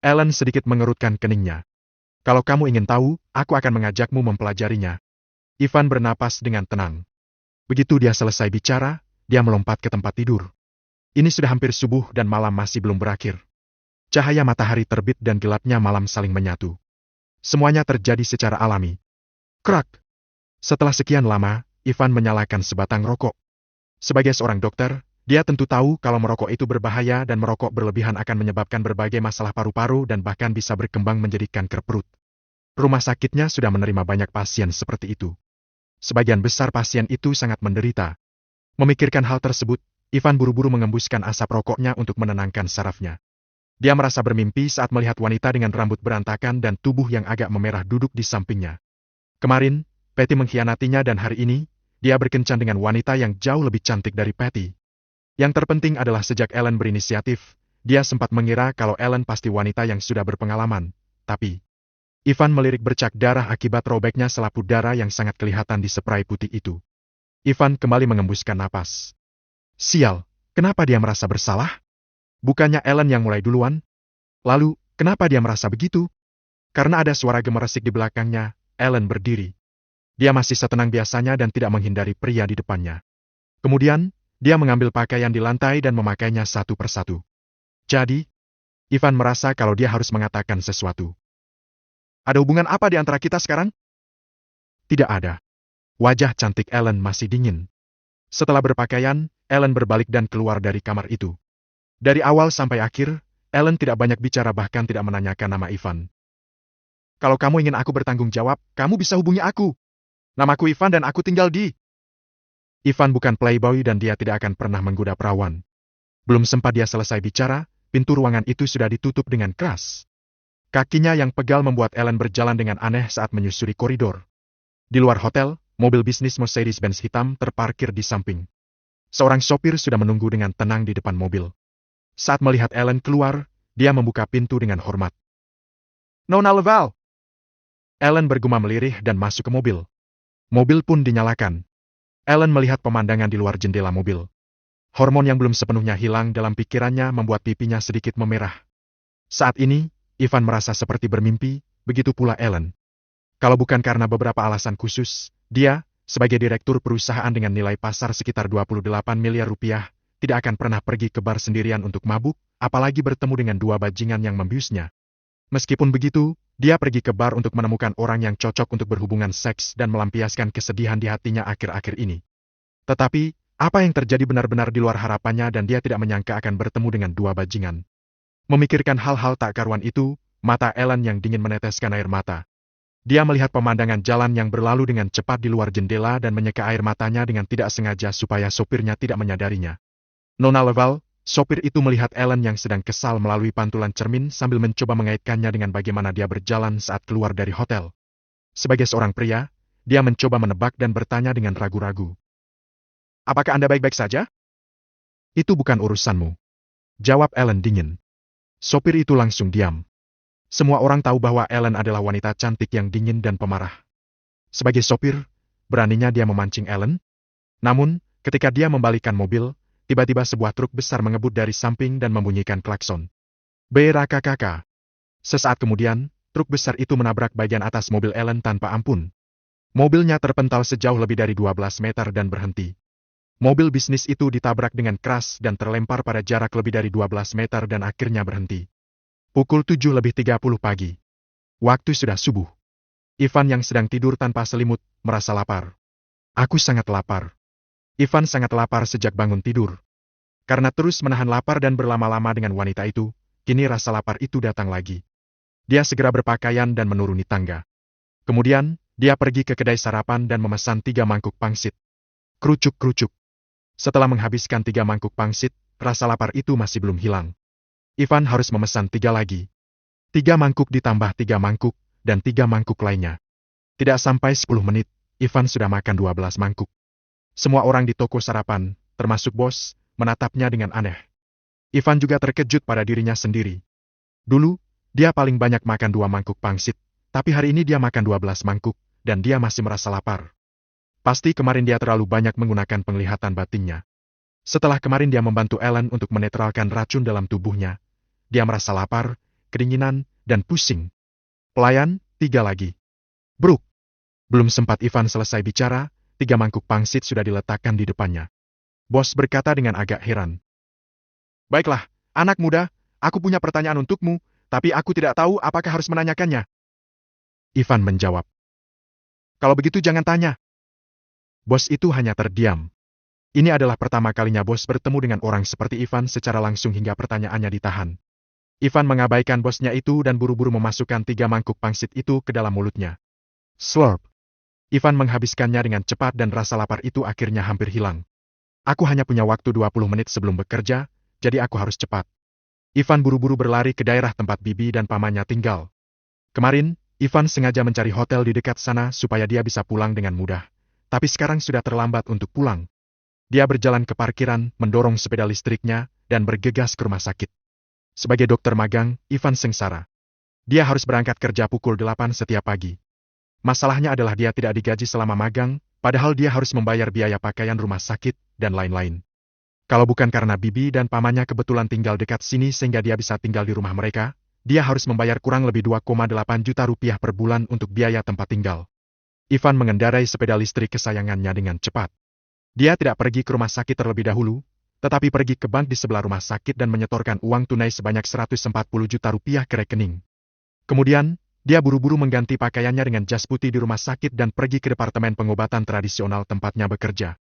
Ellen sedikit mengerutkan keningnya. Kalau kamu ingin tahu, aku akan mengajakmu mempelajarinya. Ivan bernapas dengan tenang. Begitu dia selesai bicara, dia melompat ke tempat tidur. Ini sudah hampir subuh dan malam masih belum berakhir. Cahaya matahari terbit dan gelapnya malam saling menyatu. Semuanya terjadi secara alami. Krak! Setelah sekian lama, Ivan menyalakan sebatang rokok. Sebagai seorang dokter, dia tentu tahu kalau merokok itu berbahaya dan merokok berlebihan akan menyebabkan berbagai masalah paru-paru dan bahkan bisa berkembang menjadi kanker perut. Rumah sakitnya sudah menerima banyak pasien seperti itu. Sebagian besar pasien itu sangat menderita. Memikirkan hal tersebut, Ivan buru-buru mengembuskan asap rokoknya untuk menenangkan sarafnya. Dia merasa bermimpi saat melihat wanita dengan rambut berantakan dan tubuh yang agak memerah duduk di sampingnya. Kemarin, Patty mengkhianatinya dan hari ini, dia berkencan dengan wanita yang jauh lebih cantik dari Patty. Yang terpenting adalah sejak Ellen berinisiatif, dia sempat mengira kalau Ellen pasti wanita yang sudah berpengalaman, tapi Ivan melirik bercak darah akibat robeknya selaput darah yang sangat kelihatan di spray putih itu. Ivan kembali mengembuskan napas. Sial, kenapa dia merasa bersalah? Bukannya Ellen yang mulai duluan? Lalu, kenapa dia merasa begitu? Karena ada suara gemeresik di belakangnya, Ellen berdiri. Dia masih setenang biasanya dan tidak menghindari pria di depannya. Kemudian, dia mengambil pakaian di lantai dan memakainya satu persatu. Jadi, Ivan merasa kalau dia harus mengatakan sesuatu. Ada hubungan apa di antara kita sekarang? Tidak ada. Wajah cantik Ellen masih dingin. Setelah berpakaian, Ellen berbalik dan keluar dari kamar itu. Dari awal sampai akhir, Ellen tidak banyak bicara bahkan tidak menanyakan nama Ivan. Kalau kamu ingin aku bertanggung jawab, kamu bisa hubungi aku. Namaku Ivan dan aku tinggal di... Ivan bukan playboy dan dia tidak akan pernah menggoda perawan. Belum sempat dia selesai bicara, pintu ruangan itu sudah ditutup dengan keras. Kakinya yang pegal membuat Ellen berjalan dengan aneh saat menyusuri koridor. Di luar hotel, mobil bisnis Mercedes-Benz hitam terparkir di samping. Seorang sopir sudah menunggu dengan tenang di depan mobil. Saat melihat Ellen keluar, dia membuka pintu dengan hormat. Nona Laval! Ellen bergumam lirih dan masuk ke mobil. Mobil pun dinyalakan. Ellen melihat pemandangan di luar jendela mobil. Hormon yang belum sepenuhnya hilang dalam pikirannya membuat pipinya sedikit memerah. Saat ini, Ivan merasa seperti bermimpi, begitu pula Ellen. Kalau bukan karena beberapa alasan khusus, dia, sebagai direktur perusahaan dengan nilai pasar sekitar 28 miliar rupiah, tidak akan pernah pergi ke bar sendirian untuk mabuk, apalagi bertemu dengan dua bajingan yang membiusnya. Meskipun begitu, dia pergi ke bar untuk menemukan orang yang cocok untuk berhubungan seks dan melampiaskan kesedihan di hatinya akhir-akhir ini. Tetapi, apa yang terjadi benar-benar di luar harapannya dan dia tidak menyangka akan bertemu dengan dua bajingan. Memikirkan hal-hal tak karuan itu, mata Ellen yang dingin meneteskan air mata. Dia melihat pemandangan jalan yang berlalu dengan cepat di luar jendela dan menyeka air matanya dengan tidak sengaja supaya sopirnya tidak menyadarinya. Nona Laval, sopir itu melihat Ellen yang sedang kesal melalui pantulan cermin sambil mencoba mengaitkannya dengan bagaimana dia berjalan saat keluar dari hotel. Sebagai seorang pria, dia mencoba menebak dan bertanya dengan ragu-ragu. Apakah Anda baik-baik saja? Itu bukan urusanmu. Jawab Ellen dingin. Sopir itu langsung diam. Semua orang tahu bahwa Ellen adalah wanita cantik yang dingin dan pemarah. Sebagai sopir, beraninya dia memancing Ellen? Namun, ketika dia membalikkan mobil, tiba-tiba sebuah truk besar mengebut dari samping dan membunyikan klakson. Berakakaka. Sesaat kemudian, truk besar itu menabrak bagian atas mobil Ellen tanpa ampun. Mobilnya terpental sejauh lebih dari 12 meter dan berhenti. Mobil bisnis itu ditabrak dengan keras dan terlempar pada jarak lebih dari 12 meter dan akhirnya berhenti. Pukul 7:30 pagi. Waktu sudah subuh. Ivan yang sedang tidur tanpa selimut, merasa lapar. Aku sangat lapar. Ivan sangat lapar sejak bangun tidur. Karena terus menahan lapar dan berlama-lama dengan wanita itu, kini rasa lapar itu datang lagi. Dia segera berpakaian dan menuruni tangga. Kemudian, dia pergi ke kedai sarapan dan memesan 3 mangkuk pangsit. Krucuk-krucuk. Setelah menghabiskan 3 mangkuk pangsit, rasa lapar itu masih belum hilang. Ivan harus memesan 3 lagi. 3 mangkuk ditambah 3 mangkuk, dan 3 mangkuk lainnya. Tidak sampai 10 menit, Ivan sudah makan 12 mangkuk. Semua orang di toko sarapan, termasuk bos, menatapnya dengan aneh. Ivan juga terkejut pada dirinya sendiri. Dulu, dia paling banyak makan 2 mangkuk pangsit, tapi hari ini dia makan 12 mangkuk, dan dia masih merasa lapar. Pasti kemarin dia terlalu banyak menggunakan penglihatan batinnya. Setelah kemarin dia membantu Ellen untuk menetralkan racun dalam tubuhnya, dia merasa lapar, kedinginan, dan pusing. Pelayan, 3 lagi. Bruk. Belum sempat Ivan selesai bicara, 3 mangkuk pangsit sudah diletakkan di depannya. Bos berkata dengan agak heran. Baiklah, anak muda, aku punya pertanyaan untukmu, tapi aku tidak tahu apakah harus menanyakannya. Ivan menjawab. Kalau begitu jangan tanya. Bos itu hanya terdiam. Ini adalah pertama kalinya bos bertemu dengan orang seperti Ivan secara langsung hingga pertanyaannya ditahan. Ivan mengabaikan bosnya itu dan buru-buru memasukkan 3 mangkuk pangsit itu ke dalam mulutnya. Slurp. Ivan menghabiskannya dengan cepat dan rasa lapar itu akhirnya hampir hilang. Aku hanya punya waktu 20 menit sebelum bekerja, jadi aku harus cepat. Ivan buru-buru berlari ke daerah tempat bibi dan pamannya tinggal. Kemarin, Ivan sengaja mencari hotel di dekat sana supaya dia bisa pulang dengan mudah. Tapi sekarang sudah terlambat untuk pulang. Dia berjalan ke parkiran, mendorong sepeda listriknya, dan bergegas ke rumah sakit. Sebagai dokter magang, Ivan sengsara. Dia harus berangkat kerja pukul 8 setiap pagi. Masalahnya adalah dia tidak digaji selama magang, padahal dia harus membayar biaya pakaian rumah sakit, dan lain-lain. Kalau bukan karena bibi dan pamannya kebetulan tinggal dekat sini sehingga dia bisa tinggal di rumah mereka, dia harus membayar kurang lebih 2,8 juta rupiah per bulan untuk biaya tempat tinggal. Ivan mengendarai sepeda listrik kesayangannya dengan cepat. Dia tidak pergi ke rumah sakit terlebih dahulu, tetapi pergi ke bank di sebelah rumah sakit dan menyetorkan uang tunai sebanyak 140 juta rupiah ke rekening. Kemudian, dia buru-buru mengganti pakaiannya dengan jas putih di rumah sakit dan pergi ke departemen pengobatan tradisional tempatnya bekerja.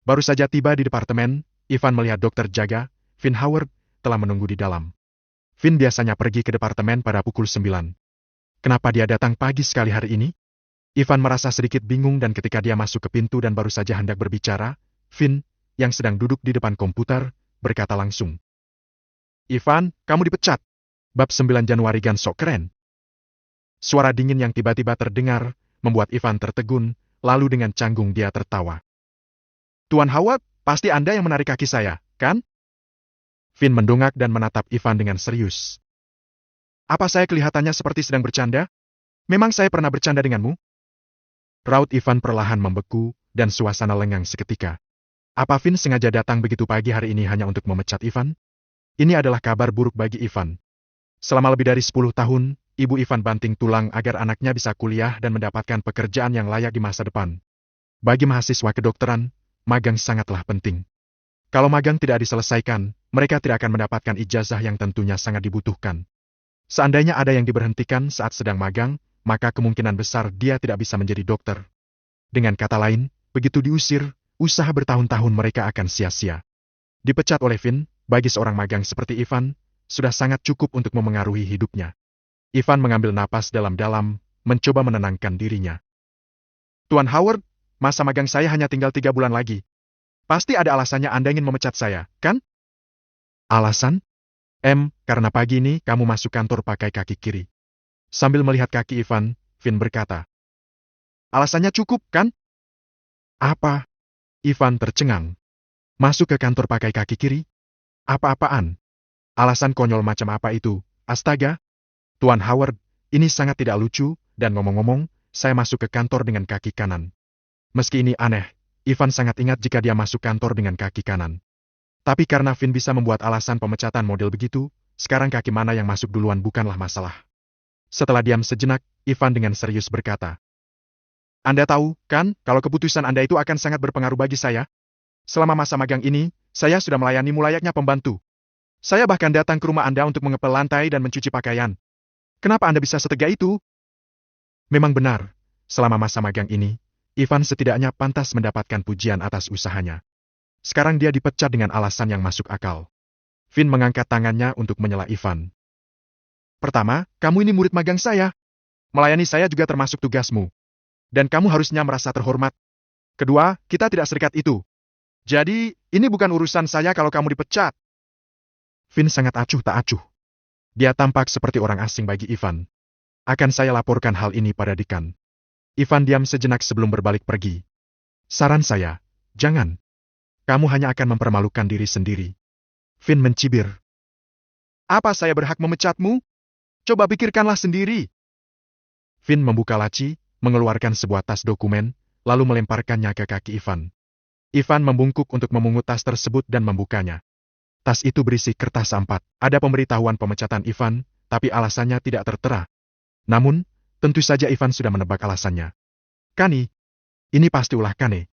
Baru saja tiba di departemen, Ivan melihat dokter jaga, Finn Howard, telah menunggu di dalam. Finn biasanya pergi ke departemen pada pukul 9. Kenapa dia datang pagi sekali hari ini? Ivan merasa sedikit bingung dan ketika dia masuk ke pintu dan baru saja hendak berbicara, Finn, yang sedang duduk di depan komputer, berkata langsung. Ivan, kamu dipecat. Bab 9 Januari Gansok keren. Suara dingin yang tiba-tiba terdengar, membuat Ivan tertegun, lalu dengan canggung dia tertawa. Tuan Howard, pasti Anda yang menarik kaki saya, kan? Finn mendongak dan menatap Ivan dengan serius. Apa saya kelihatannya seperti sedang bercanda? Memang saya pernah bercanda denganmu? Raut Ivan perlahan membeku, dan suasana lengang seketika. Apa Finn sengaja datang begitu pagi hari ini hanya untuk memecat Ivan? Ini adalah kabar buruk bagi Ivan. Selama lebih dari 10 tahun, ibu Ivan banting tulang agar anaknya bisa kuliah dan mendapatkan pekerjaan yang layak di masa depan. Bagi mahasiswa kedokteran, magang sangatlah penting. Kalau magang tidak diselesaikan, mereka tidak akan mendapatkan ijazah yang tentunya sangat dibutuhkan. Seandainya ada yang diberhentikan saat sedang magang, maka kemungkinan besar dia tidak bisa menjadi dokter. Dengan kata lain, begitu diusir, usaha bertahun-tahun mereka akan sia-sia. Dipecat oleh Finn, bagi seorang magang seperti Ivan, sudah sangat cukup untuk memengaruhi hidupnya. Ivan mengambil napas dalam-dalam, mencoba menenangkan dirinya. Tuan Howard, masa magang saya hanya tinggal 3 bulan lagi. Pasti ada alasannya Anda ingin memecat saya, kan? Alasan? Karena pagi ini kamu masuk kantor pakai kaki kiri. Sambil melihat kaki Ivan, Finn berkata. Alasannya cukup, kan? Apa? Ivan tercengang. Masuk ke kantor pakai kaki kiri? Apa-apaan? Alasan konyol macam apa itu? Astaga! Tuan Howard, ini sangat tidak lucu, dan ngomong-ngomong, saya masuk ke kantor dengan kaki kanan. Meski ini aneh, Ivan sangat ingat jika dia masuk kantor dengan kaki kanan. Tapi karena Finn bisa membuat alasan pemecatan model begitu, sekarang kaki mana yang masuk duluan bukanlah masalah. Setelah diam sejenak, Ivan dengan serius berkata. Anda tahu, kan, kalau keputusan Anda itu akan sangat berpengaruh bagi saya? Selama masa magang ini, saya sudah melayanimu layaknya pembantu. Saya bahkan datang ke rumah Anda untuk mengepel lantai dan mencuci pakaian. Kenapa Anda bisa setega itu? Memang benar, selama masa magang ini, Ivan setidaknya pantas mendapatkan pujian atas usahanya. Sekarang dia dipecat dengan alasan yang masuk akal. Finn mengangkat tangannya untuk menyela Ivan. Pertama, kamu ini murid magang saya. Melayani saya juga termasuk tugasmu. Dan kamu harusnya merasa terhormat. Kedua, kita tidak serikat itu. Jadi, ini bukan urusan saya kalau kamu dipecat. Finn sangat acuh tak acuh. Dia tampak seperti orang asing bagi Ivan. Akan saya laporkan hal ini pada dekan. Ivan diam sejenak sebelum berbalik pergi. Saran saya, jangan. Kamu hanya akan mempermalukan diri sendiri. Finn mencibir. Apa saya berhak memecatmu? Coba pikirkanlah sendiri. Finn membuka laci, mengeluarkan sebuah tas dokumen, lalu melemparkannya ke kaki Ivan. Ivan membungkuk untuk memungut tas tersebut dan membukanya. Tas itu berisi kertas A4. Ada pemberitahuan pemecatan Ivan, tapi alasannya tidak tertera. Namun, tentu saja Ivan sudah menebak alasannya. Kane. Ini pasti ulah Kane.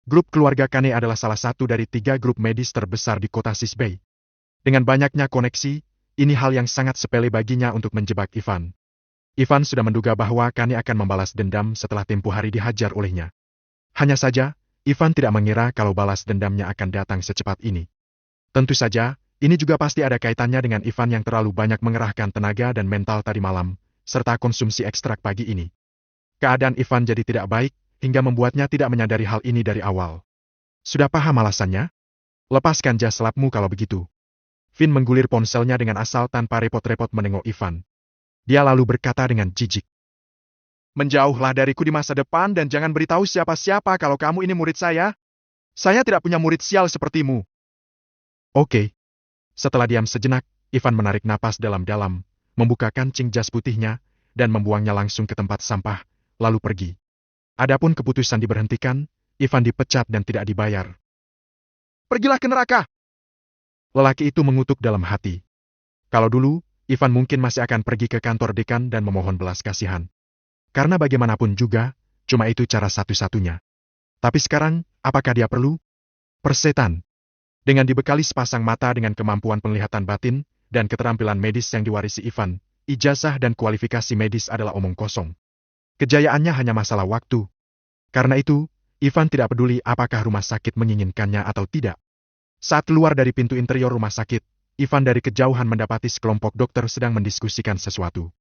Grup keluarga Kane adalah salah satu dari 3 grup medis terbesar di kota Sisbei. Dengan banyaknya koneksi, ini hal yang sangat sepele baginya untuk menjebak Ivan. Ivan sudah menduga bahwa Kane akan membalas dendam setelah tempo hari dihajar olehnya. Hanya saja, Ivan tidak mengira kalau balas dendamnya akan datang secepat ini. Tentu saja, ini juga pasti ada kaitannya dengan Ivan yang terlalu banyak mengerahkan tenaga dan mental tadi malam, serta konsumsi ekstrak pagi ini. Keadaan Ivan jadi tidak baik, hingga membuatnya tidak menyadari hal ini dari awal. Sudah paham alasannya? Lepaskan jas selapmu kalau begitu. Finn menggulir ponselnya dengan asal tanpa repot-repot menengok Ivan. Dia lalu berkata dengan jijik. Menjauhlah dariku di masa depan dan jangan beritahu siapa-siapa kalau kamu ini murid saya. Saya tidak punya murid sial sepertimu. Oke. Setelah diam sejenak, Ivan menarik napas dalam-dalam, membuka kancing jas putihnya, dan membuangnya langsung ke tempat sampah, lalu pergi. Adapun keputusan diberhentikan, Ivan dipecat dan tidak dibayar. Pergilah ke neraka! Lelaki itu mengutuk dalam hati. Kalau dulu, Ivan mungkin masih akan pergi ke kantor dekan dan memohon belas kasihan. Karena bagaimanapun juga, cuma itu cara satu-satunya. Tapi sekarang, apakah dia perlu? Persetan. Dengan dibekali sepasang mata dengan kemampuan penglihatan batin, dan keterampilan medis yang diwarisi Ivan, ijazah dan kualifikasi medis adalah omong kosong. Kejayaannya hanya masalah waktu. Karena itu, Ivan tidak peduli apakah rumah sakit menginginkannya atau tidak. Saat keluar dari pintu interior rumah sakit, Ivan dari kejauhan mendapati sekelompok dokter sedang mendiskusikan sesuatu.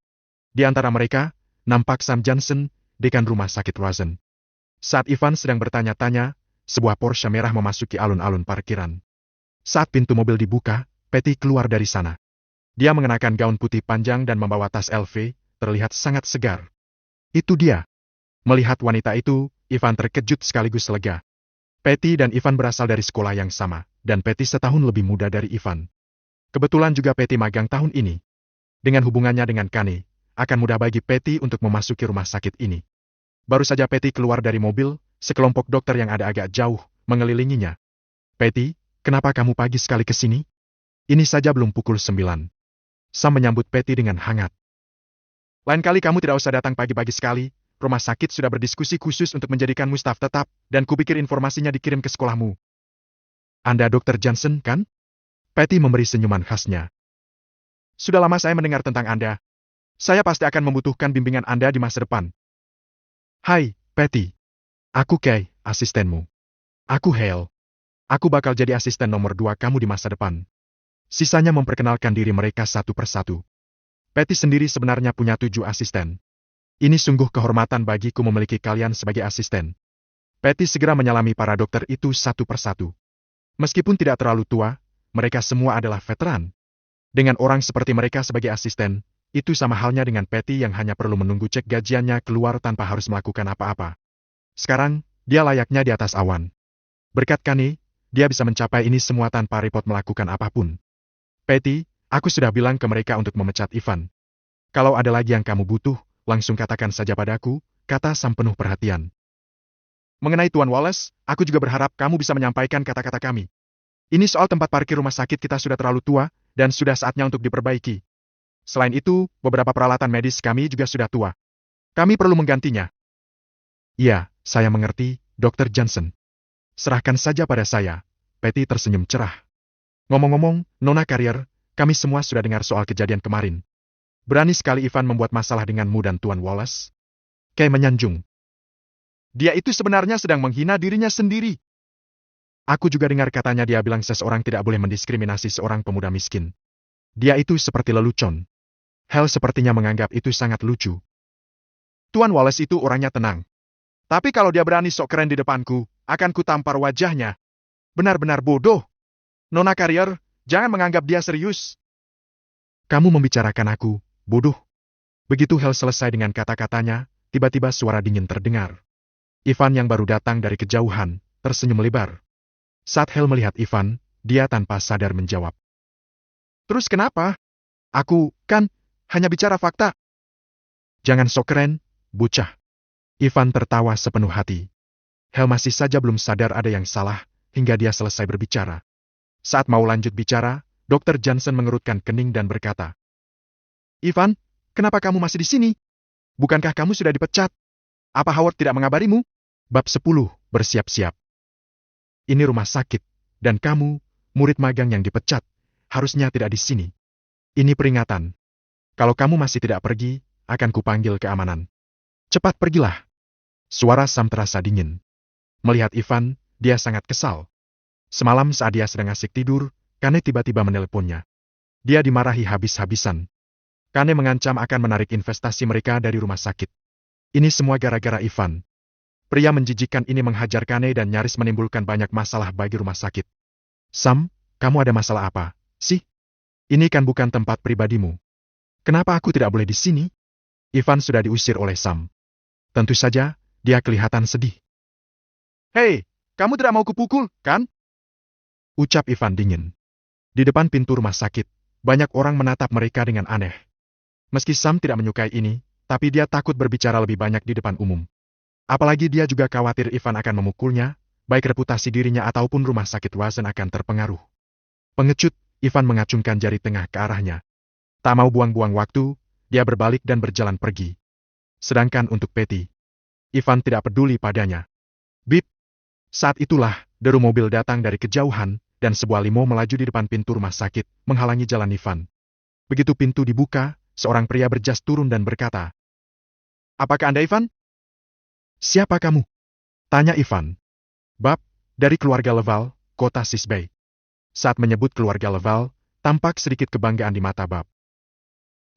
Di antara mereka, nampak Sam Johnson, dekan rumah sakit Rosen. Saat Ivan sedang bertanya-tanya, sebuah Porsche merah memasuki alun-alun parkiran. Saat pintu mobil dibuka, Patty keluar dari sana. Dia mengenakan gaun putih panjang dan membawa tas LV, terlihat sangat segar. Itu dia. Melihat wanita itu, Ivan terkejut sekaligus lega. Patty dan Ivan berasal dari sekolah yang sama, dan Patty setahun lebih muda dari Ivan. Kebetulan juga Patty magang tahun ini. Dengan hubungannya dengan Kane, akan mudah bagi Patty untuk memasuki rumah sakit ini. Baru saja Patty keluar dari mobil, sekelompok dokter yang ada agak jauh, mengelilinginya. Patty, kenapa kamu pagi sekali ke sini? Ini saja belum pukul 9. Sam menyambut Patty dengan hangat. Lain kali kamu tidak usah datang pagi-pagi sekali, rumah sakit sudah berdiskusi khusus untuk menjadikanmu staf tetap, dan kupikir informasinya dikirim ke sekolahmu. Anda Dr. Johnson, kan? Patty memberi senyuman khasnya. Sudah lama saya mendengar tentang Anda. Saya pasti akan membutuhkan bimbingan Anda di masa depan. Hai, Patty. Aku Kay, asistenmu. Aku Hale. Aku bakal jadi asisten nomor 2 kamu di masa depan. Sisanya memperkenalkan diri mereka satu persatu. Patty sendiri sebenarnya punya 7 asisten. Ini sungguh kehormatan bagiku memiliki kalian sebagai asisten. Patty segera menyalami para dokter itu satu persatu. Meskipun tidak terlalu tua, mereka semua adalah veteran. Dengan orang seperti mereka sebagai asisten, itu sama halnya dengan Patty yang hanya perlu menunggu cek gajiannya keluar tanpa harus melakukan apa-apa. Sekarang, dia layaknya di atas awan. Berkat Kane, dia bisa mencapai ini semua tanpa repot melakukan apapun. Patty, aku sudah bilang ke mereka untuk memecat Ivan. Kalau ada lagi yang kamu butuh, langsung katakan saja padaku, kata Sam penuh perhatian. Mengenai Tuan Wallace, aku juga berharap kamu bisa menyampaikan kata-kata kami. Ini soal tempat parkir rumah sakit kita sudah terlalu tua, dan sudah saatnya untuk diperbaiki. Selain itu, beberapa peralatan medis kami juga sudah tua. Kami perlu menggantinya. Iya, saya mengerti, Dr. Johnson. Serahkan saja pada saya. Patty tersenyum cerah. Ngomong-ngomong, Nona Carrier, kami semua sudah dengar soal kejadian kemarin. Berani sekali Ivan membuat masalah denganmu dan Tuan Wallace. Kay menyanjung. Dia itu sebenarnya sedang menghina dirinya sendiri. Aku juga dengar katanya dia bilang seseorang tidak boleh mendiskriminasi seorang pemuda miskin. Dia itu seperti lelucon. Hal sepertinya menganggap itu sangat lucu. Tuan Wallace itu orangnya tenang. Tapi kalau dia berani sok keren di depanku, akan kutampar wajahnya. Benar-benar bodoh. Nona Carrier, jangan menganggap dia serius. Kamu membicarakan aku, bodoh. Begitu Hal selesai dengan kata-katanya, tiba-tiba suara dingin terdengar. Ivan yang baru datang dari kejauhan, tersenyum lebar. Saat Hal melihat Ivan, dia tanpa sadar menjawab. Terus kenapa? Aku, kan, hanya bicara fakta. Jangan sok keren, bocah. Ivan tertawa sepenuh hati. Hal masih saja belum sadar ada yang salah, hingga dia selesai berbicara. Saat mau lanjut bicara, Dr. Johnson mengerutkan kening dan berkata, Ivan, kenapa kamu masih di sini? Bukankah kamu sudah dipecat? Apa Howard tidak mengabarimu? Bab 10, bersiap-siap. Ini rumah sakit, dan kamu, murid magang yang dipecat, harusnya tidak di sini. Ini peringatan. Kalau kamu masih tidak pergi, akan kupanggil keamanan. Cepat pergilah. Suara Sam terasa dingin. Melihat Ivan, dia sangat kesal. Semalam saat dia sedang asik tidur, Kane tiba-tiba menelponnya. Dia dimarahi habis-habisan. Kane mengancam akan menarik investasi mereka dari rumah sakit. Ini semua gara-gara Ivan. Pria menjijikkan ini menghajar Kane dan nyaris menimbulkan banyak masalah bagi rumah sakit. Sam, kamu ada masalah apa, sih? Ini kan bukan tempat pribadimu. Kenapa aku tidak boleh di sini? Ivan sudah diusir oleh Sam. Tentu saja, dia kelihatan sedih. Hei, kamu tidak mau kupukul, kan? Ucap Ivan dingin. Di depan pintu rumah sakit, Banyak orang menatap mereka dengan aneh. Meski Sam tidak menyukai ini, tapi dia takut berbicara lebih banyak di depan umum. Apalagi dia juga khawatir Ivan akan memukulnya, baik reputasi dirinya ataupun rumah sakit Wazen akan terpengaruh. Pengecut, Ivan mengacungkan jari tengah ke arahnya. Tak mau buang-buang waktu, dia berbalik dan berjalan pergi. Sedangkan untuk Patty, Ivan tidak peduli padanya. Bip! Saat itulah, deru mobil datang dari kejauhan, dan sebuah limo melaju di depan pintu rumah sakit, menghalangi jalan Ivan. Begitu pintu dibuka, seorang pria berjas turun dan berkata, "Apakah Anda Ivan?" "Siapa kamu?" tanya Ivan. "Bab, dari keluarga Leval, kota Sisbay." Saat menyebut keluarga Leval, tampak sedikit kebanggaan di mata Bab.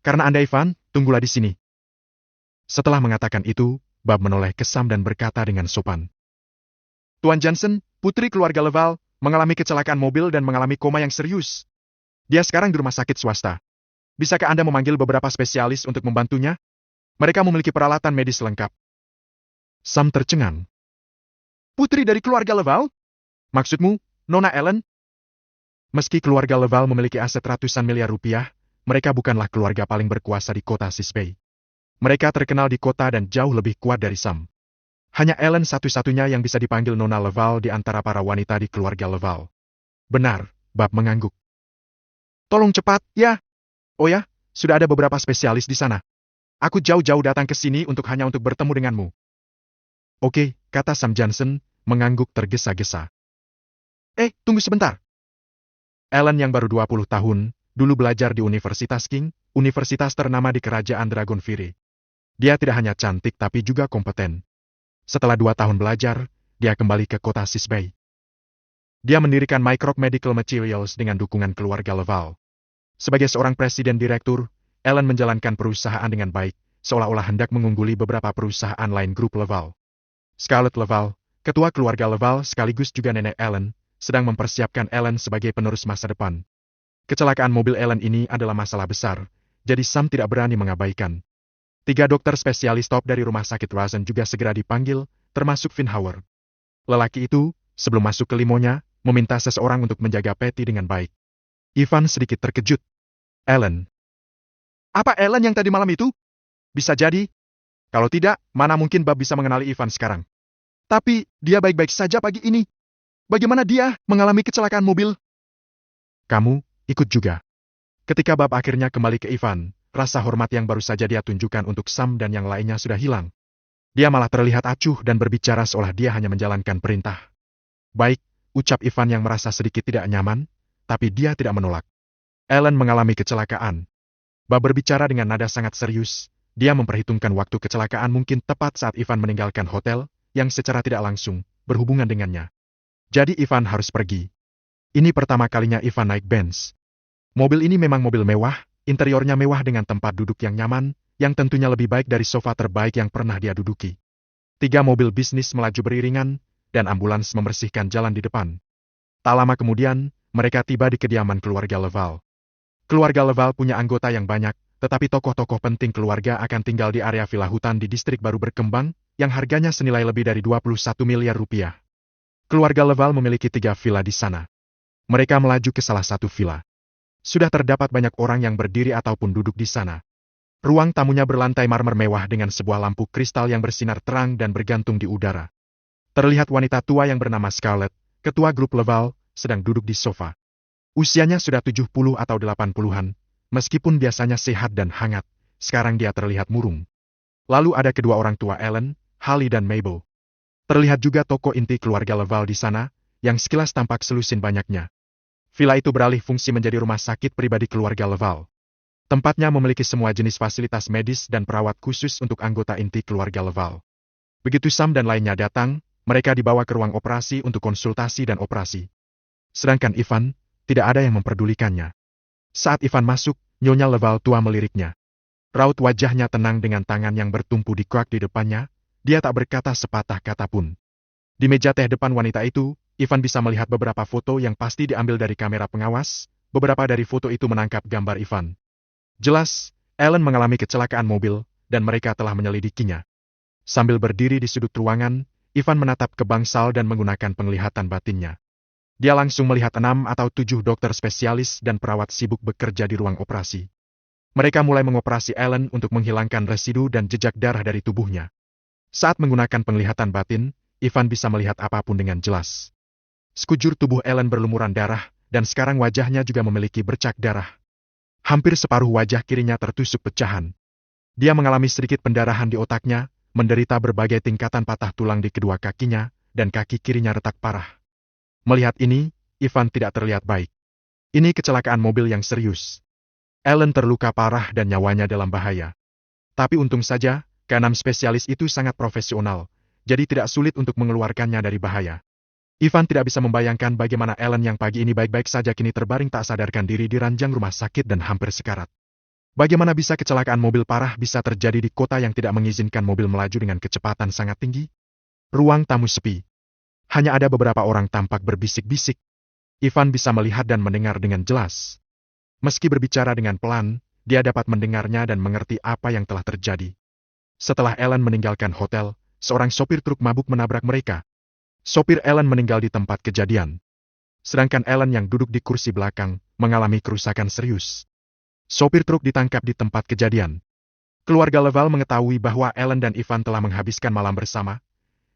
"Karena Anda Ivan, tunggulah di sini." Setelah mengatakan itu, Bab menoleh ke Sam dan berkata dengan sopan, "Tuan Johnson, putri keluarga Leval, mengalami kecelakaan mobil dan mengalami koma yang serius. Dia sekarang di rumah sakit swasta. Bisakah Anda memanggil beberapa spesialis untuk membantunya? Mereka memiliki peralatan medis lengkap." Sam tercengang. "Putri dari keluarga Leval? Maksudmu, Nona Ellen?" Meski keluarga Leval memiliki aset ratusan miliar rupiah, mereka bukanlah keluarga paling berkuasa di kota Sisbay. Mereka terkenal di kota dan jauh lebih kuat dari Sam. Hanya Ellen satu-satunya yang bisa dipanggil Nona Leval di antara para wanita di keluarga Leval. "Benar," Bab mengangguk. "Tolong cepat, ya. Oh ya, sudah ada beberapa spesialis di sana. Aku jauh-jauh datang ke sini hanya untuk bertemu denganmu." "Oke," kata Sam Johnson, mengangguk tergesa-gesa. Tunggu sebentar." Ellen yang baru 20 tahun, dulu belajar di Universitas King, universitas ternama di kerajaan Dragonfire. Dia tidak hanya cantik tapi juga kompeten. Setelah 2 tahun belajar, dia kembali ke kota Sisbay. Dia mendirikan Microc Medical Materials dengan dukungan keluarga Leval. Sebagai seorang presiden direktur, Ellen menjalankan perusahaan dengan baik, seolah-olah hendak mengungguli beberapa perusahaan lain grup Leval. Scarlett Leval, ketua keluarga Leval sekaligus juga nenek Ellen, sedang mempersiapkan Ellen sebagai penerus masa depan. Kecelakaan mobil Ellen ini adalah masalah besar, jadi Sam tidak berani mengabaikan. 3 dokter spesialis top dari rumah sakit Wazen juga segera dipanggil, termasuk Finn Howard. Lelaki itu, sebelum masuk ke limonya, meminta seseorang untuk menjaga Patty dengan baik. Ivan sedikit terkejut. "Ellen? Apa Ellen yang tadi malam itu? Bisa jadi. Kalau tidak, mana mungkin Bab bisa mengenali Ivan sekarang. Tapi, dia baik-baik saja pagi ini. Bagaimana dia mengalami kecelakaan mobil?" "Kamu, ikut juga." Ketika Bab akhirnya kembali ke Ivan, rasa hormat yang baru saja dia tunjukkan untuk Sam dan yang lainnya sudah hilang. Dia malah terlihat acuh dan berbicara seolah dia hanya menjalankan perintah. "Baik," ucap Ivan yang merasa sedikit tidak nyaman, tapi dia tidak menolak. "Ellen mengalami kecelakaan." Bab berbicara dengan nada sangat serius. Dia memperhitungkan waktu kecelakaan mungkin tepat saat Ivan meninggalkan hotel, yang secara tidak langsung berhubungan dengannya. Jadi Ivan harus pergi. Ini pertama kalinya Ivan naik Benz. Mobil ini memang mobil mewah, interiornya mewah dengan tempat duduk yang nyaman, yang tentunya lebih baik dari sofa terbaik yang pernah dia duduki. 3 mobil bisnis melaju beriringan, dan ambulans membersihkan jalan di depan. Tak lama kemudian, mereka tiba di kediaman keluarga Leval. Keluarga Leval punya anggota yang banyak, tetapi tokoh-tokoh penting keluarga akan tinggal di area villa hutan di distrik baru berkembang, yang harganya senilai lebih dari 21 miliar rupiah. Keluarga Leval memiliki 3 villa di sana. Mereka melaju ke salah satu villa. Sudah terdapat banyak orang yang berdiri ataupun duduk di sana. Ruang tamunya berlantai marmer mewah dengan sebuah lampu kristal yang bersinar terang dan bergantung di udara. Terlihat wanita tua yang bernama Scarlett, ketua grup Leval, sedang duduk di sofa. Usianya sudah 70 atau 80-an, meskipun biasanya sehat dan hangat, sekarang dia terlihat murung. Lalu ada kedua orang tua Ellen, Holly dan Mabel. Terlihat juga tokoh inti keluarga Leval di sana, yang sekilas tampak selusin banyaknya. Villa itu beralih fungsi menjadi rumah sakit pribadi keluarga Leval. Tempatnya memiliki semua jenis fasilitas medis dan perawat khusus untuk anggota inti keluarga Leval. Begitu Sam dan lainnya datang, mereka dibawa ke ruang operasi untuk konsultasi dan operasi. Sedangkan Ivan, tidak ada yang memperdulikannya. Saat Ivan masuk, Nyonya Leval tua meliriknya. Raut wajahnya tenang dengan tangan yang bertumpu di kuak di depannya, dia tak berkata sepatah kata pun. Di meja teh depan wanita itu, Ivan bisa melihat beberapa foto yang pasti diambil dari kamera pengawas, beberapa dari foto itu menangkap gambar Ivan. Jelas, Ellen mengalami kecelakaan mobil, dan mereka telah menyelidikinya. Sambil berdiri di sudut ruangan, Ivan menatap ke bangsal dan menggunakan penglihatan batinnya. Dia langsung melihat 6 atau 7 dokter spesialis dan perawat sibuk bekerja di ruang operasi. Mereka mulai mengoperasi Ellen untuk menghilangkan residu dan jejak darah dari tubuhnya. Saat menggunakan penglihatan batin, Ivan bisa melihat apapun dengan jelas. Sekujur tubuh Ellen berlumuran darah, dan sekarang wajahnya juga memiliki bercak darah. Hampir separuh wajah kirinya tertusuk pecahan. Dia mengalami sedikit pendarahan di otaknya, menderita berbagai tingkatan patah tulang di kedua kakinya, dan kaki kirinya retak parah. Melihat ini, Ivan tidak terlihat baik. Ini kecelakaan mobil yang serius. Ellen terluka parah dan nyawanya dalam bahaya. Tapi untung saja, keenam spesialis itu sangat profesional, jadi tidak sulit untuk mengeluarkannya dari bahaya. Ivan tidak bisa membayangkan bagaimana Ellen yang pagi ini baik-baik saja kini terbaring tak sadarkan diri di ranjang rumah sakit dan hampir sekarat. Bagaimana bisa kecelakaan mobil parah bisa terjadi di kota yang tidak mengizinkan mobil melaju dengan kecepatan sangat tinggi? Ruang tamu sepi. Hanya ada beberapa orang tampak berbisik-bisik. Ivan bisa melihat dan mendengar dengan jelas. Meski berbicara dengan pelan, dia dapat mendengarnya dan mengerti apa yang telah terjadi. Setelah Ellen meninggalkan hotel, seorang sopir truk mabuk menabrak mereka. Sopir Ellen meninggal di tempat kejadian. Sedangkan Ellen yang duduk di kursi belakang, mengalami kerusakan serius. Sopir truk ditangkap di tempat kejadian. Keluarga Leval mengetahui bahwa Ellen dan Ivan telah menghabiskan malam bersama,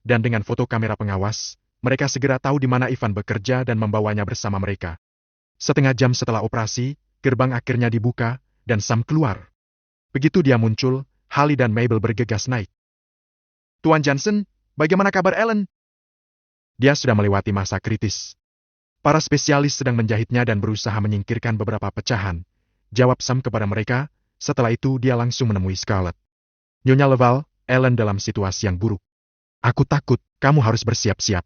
dan dengan foto kamera pengawas, mereka segera tahu di mana Ivan bekerja dan membawanya bersama mereka. Setengah jam setelah operasi, gerbang akhirnya dibuka, dan Sam keluar. Begitu dia muncul, Hallie dan Mabel bergegas naik. Tuan Johnson, bagaimana kabar Ellen? Dia sudah melewati masa kritis. Para spesialis sedang menjahitnya dan berusaha menyingkirkan beberapa pecahan. Jawab Sam kepada mereka, setelah itu dia langsung menemui Scarlett. Nyonya Leval, Ellen dalam situasi yang buruk. Aku takut, kamu harus bersiap-siap.